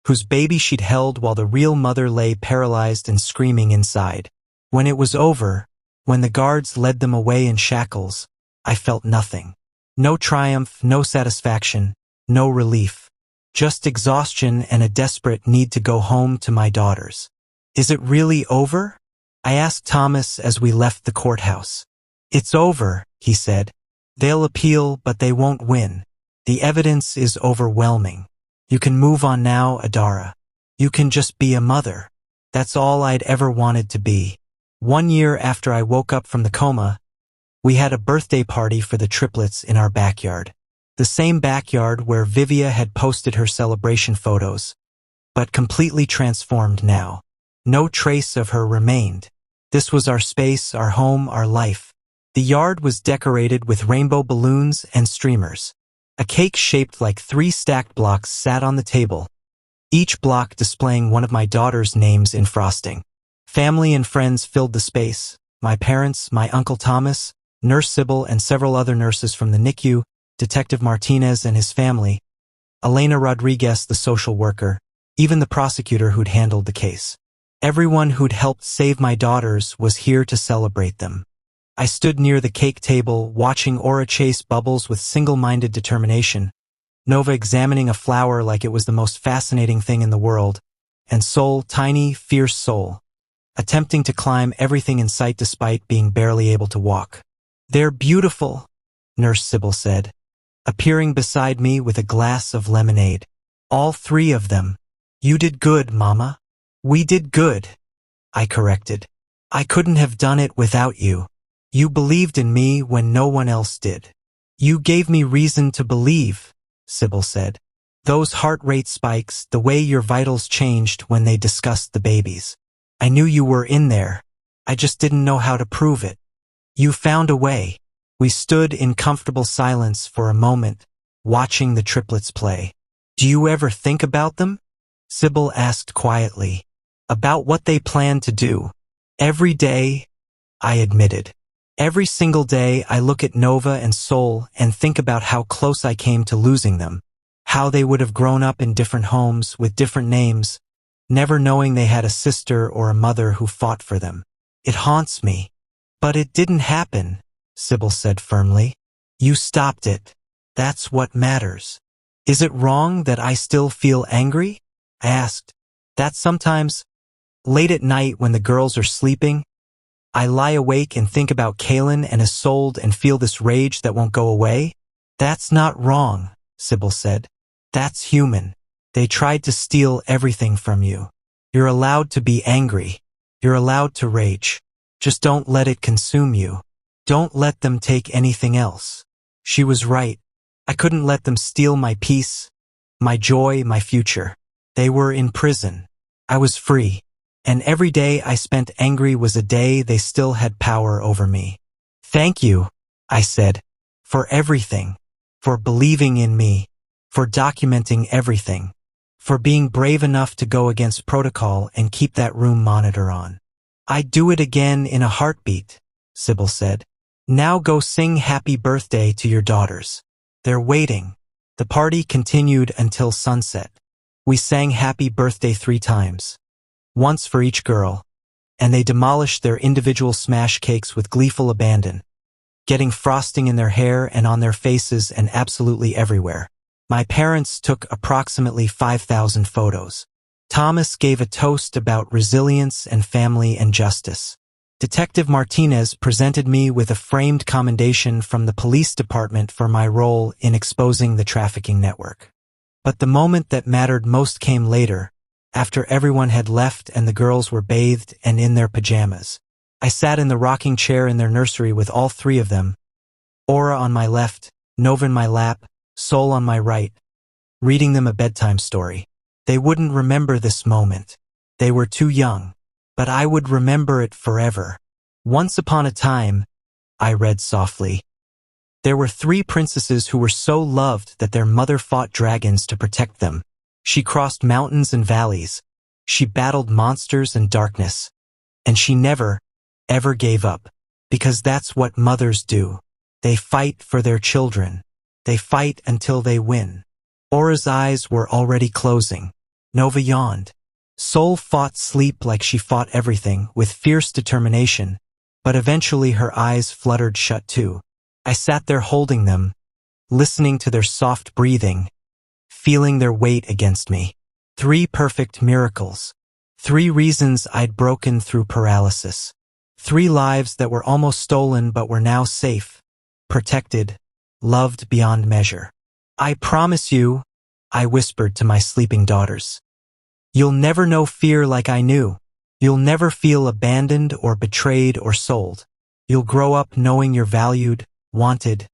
whose baby she'd held while the real mother lay paralyzed and screaming inside. When it was over, when the guards led them away in shackles, I felt nothing. No triumph, no satisfaction, no relief. Just exhaustion and a desperate need to go home to my daughters. Is it really over? I asked Thomas as we left the courthouse. It's over, he said. They'll appeal, but they won't win. The evidence is overwhelming. You can move on now, Adara. You can just be a mother. That's all I'd ever wanted to be. 1 year after I woke up from the coma, we had a birthday party for the triplets in our backyard. The same backyard where Vivia had posted her celebration photos, but completely transformed now. No trace of her remained. This was our space, our home, our life. The yard was decorated with rainbow balloons and streamers. A cake shaped like 3 stacked blocks sat on the table, each block displaying one of my daughter's names in frosting. Family and friends filled the space. My parents, my Uncle Thomas, Nurse Sybil, and several other nurses from the NICU, Detective Martinez and his family, Elena Rodriguez, the social worker, even the prosecutor who'd handled the case. Everyone who'd helped save my daughters was here to celebrate them. I stood near the cake table, watching Aura chase bubbles with single-minded determination, Nova examining a flower like it was the most fascinating thing in the world, and Soul, tiny, fierce Soul, attempting to climb everything in sight despite being barely able to walk. They're beautiful, Nurse Sybil said, appearing beside me with a glass of lemonade. All 3 of them. You did good, Mama. We did good, I corrected. I couldn't have done it without you. You believed in me when no one else did. You gave me reason to believe, Sybil said. Those heart rate spikes, the way your vitals changed when they discussed the babies. I knew you were in there. I just didn't know how to prove it. You found a way. We stood in comfortable silence for a moment, watching the triplets play. Do you ever think about them? Sybil asked quietly. About what they plan to do. Every day, I admitted. Every single day I look at Nova and Soul and think about how close I came to losing them. How they would have grown up in different homes with different names, never knowing they had a sister or a mother who fought for them. It haunts me. But it didn't happen, Sybil said firmly. You stopped it. That's what matters. Is it wrong that I still feel angry? I asked. That sometimes, late at night when the girls are sleeping, I lie awake and think about Kaylin and Isolde and feel this rage that won't go away? That's not wrong, Sybil said. That's human. They tried to steal everything from you. You're allowed to be angry. You're allowed to rage. Just don't let it consume you. Don't let them take anything else. She was right. I couldn't let them steal my peace, my joy, my future. They were in prison. I was free. And every day I spent angry was a day they still had power over me. Thank you, I said, for everything, for believing in me, for documenting everything, for being brave enough to go against protocol and keep that room monitor on. I'd do it again in a heartbeat, Sybil said. Now go sing happy birthday to your daughters. They're waiting. The party continued until sunset. We sang happy birthday 3 times. Once for each girl, and they demolished their individual smash cakes with gleeful abandon, getting frosting in their hair and on their faces and absolutely everywhere. My parents took approximately 5,000 photos. Thomas gave a toast about resilience and family and justice. Detective Martinez presented me with a framed commendation from the police department for my role in exposing the trafficking network. But the moment that mattered most came later, after everyone had left and the girls were bathed and in their pajamas. I sat in the rocking chair in their nursery with all 3 of them, Aura on my left, Nova in my lap, Sol on my right, reading them a bedtime story. They wouldn't remember this moment. They were too young, but I would remember it forever. Once upon a time, I read softly, there were 3 princesses who were so loved that their mother fought dragons to protect them. She crossed mountains and valleys. She battled monsters and darkness. And she never, ever gave up. Because that's what mothers do. They fight for their children. They fight until they win. Aura's eyes were already closing. Nova yawned. Sol fought sleep like she fought everything, with fierce determination, but eventually her eyes fluttered shut too. I sat there holding them, listening to their soft breathing, feeling their weight against me. 3 perfect miracles. 3 reasons I'd broken through paralysis. 3 lives that were almost stolen but were now safe, protected, loved beyond measure. I promise you, I whispered to my sleeping daughters. You'll never know fear like I knew. You'll never feel abandoned or betrayed or sold. You'll grow up knowing you're valued, wanted,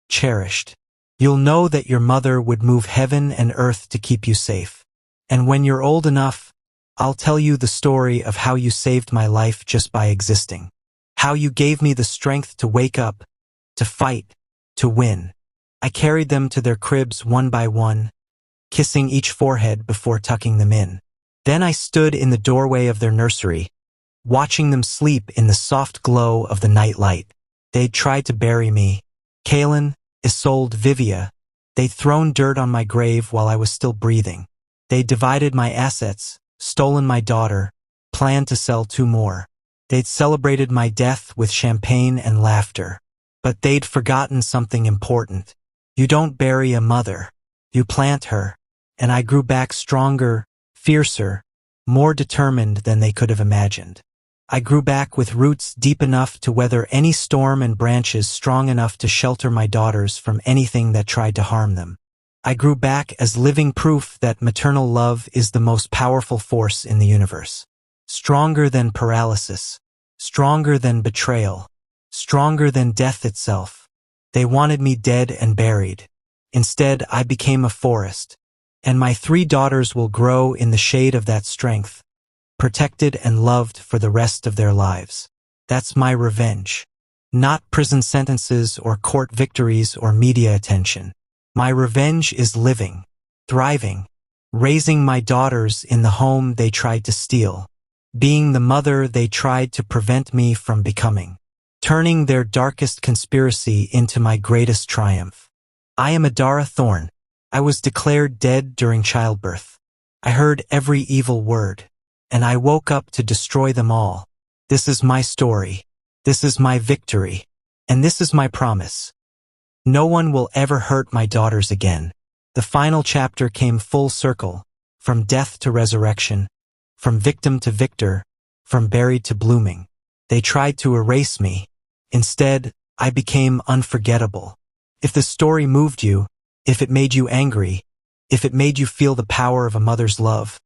cherished. You'll know that your mother would move heaven and earth to keep you safe. And when you're old enough, I'll tell you the story of how you saved my life just by existing. How you gave me the strength to wake up, to fight, to win. I carried them to their cribs one by one, kissing each forehead before tucking them in. Then I stood in the doorway of their nursery, watching them sleep in the soft glow of the night light. They'd tried to bury me. Kaylin, Isolde, Vivia. They'd thrown dirt on my grave while I was still breathing. They'd divided my assets, stolen my daughter, planned to sell 2 more. They'd celebrated my death with champagne and laughter. But they'd forgotten something important. You don't bury a mother. You plant her. And I grew back stronger, fiercer, more determined than they could have imagined. I grew back with roots deep enough to weather any storm and branches strong enough to shelter my daughters from anything that tried to harm them. I grew back as living proof that maternal love is the most powerful force in the universe. Stronger than paralysis, stronger than betrayal, stronger than death itself. They wanted me dead and buried. Instead, I became a forest, and my 3 daughters will grow in the shade of that strength, protected and loved for the rest of their lives. That's my revenge. Not prison sentences or court victories or media attention. My revenge is living, thriving, raising my daughters in the home they tried to steal, being the mother they tried to prevent me from becoming, turning their darkest conspiracy into my greatest triumph. I am Adara Thorne. I was declared dead during childbirth. I heard every evil word, and I woke up to destroy them all. This is my story. This is my victory. And this is my promise. No one will ever hurt my daughters again. The final chapter came full circle, from death to resurrection, from victim to victor, from buried to blooming. They tried to erase me. Instead, I became unforgettable. If the story moved you, if it made you angry, If it made you feel the power of a mother's love,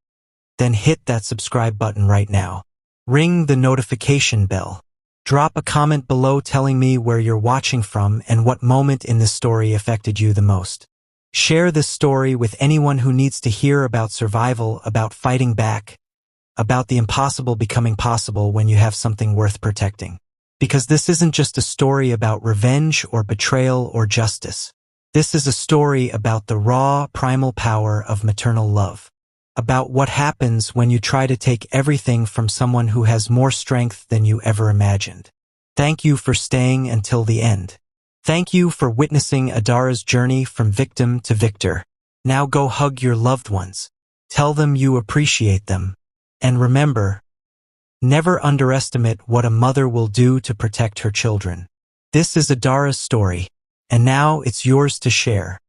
then hit that subscribe button right now. Ring the notification bell. Drop a comment below telling me where you're watching from and what moment in this story affected you the most. Share this story with anyone who needs to hear about survival, about fighting back, about the impossible becoming possible when you have something worth protecting. Because this isn't just a story about revenge or betrayal or justice. This is a story about the raw, primal power of maternal love. About what happens when you try to take everything from someone who has more strength than you ever imagined. Thank you for staying until the end. Thank you for witnessing Adara's journey from victim to victor. Now go hug your loved ones. Tell them you appreciate them. And remember, never underestimate what a mother will do to protect her children. This is Adara's story, and now it's yours to share.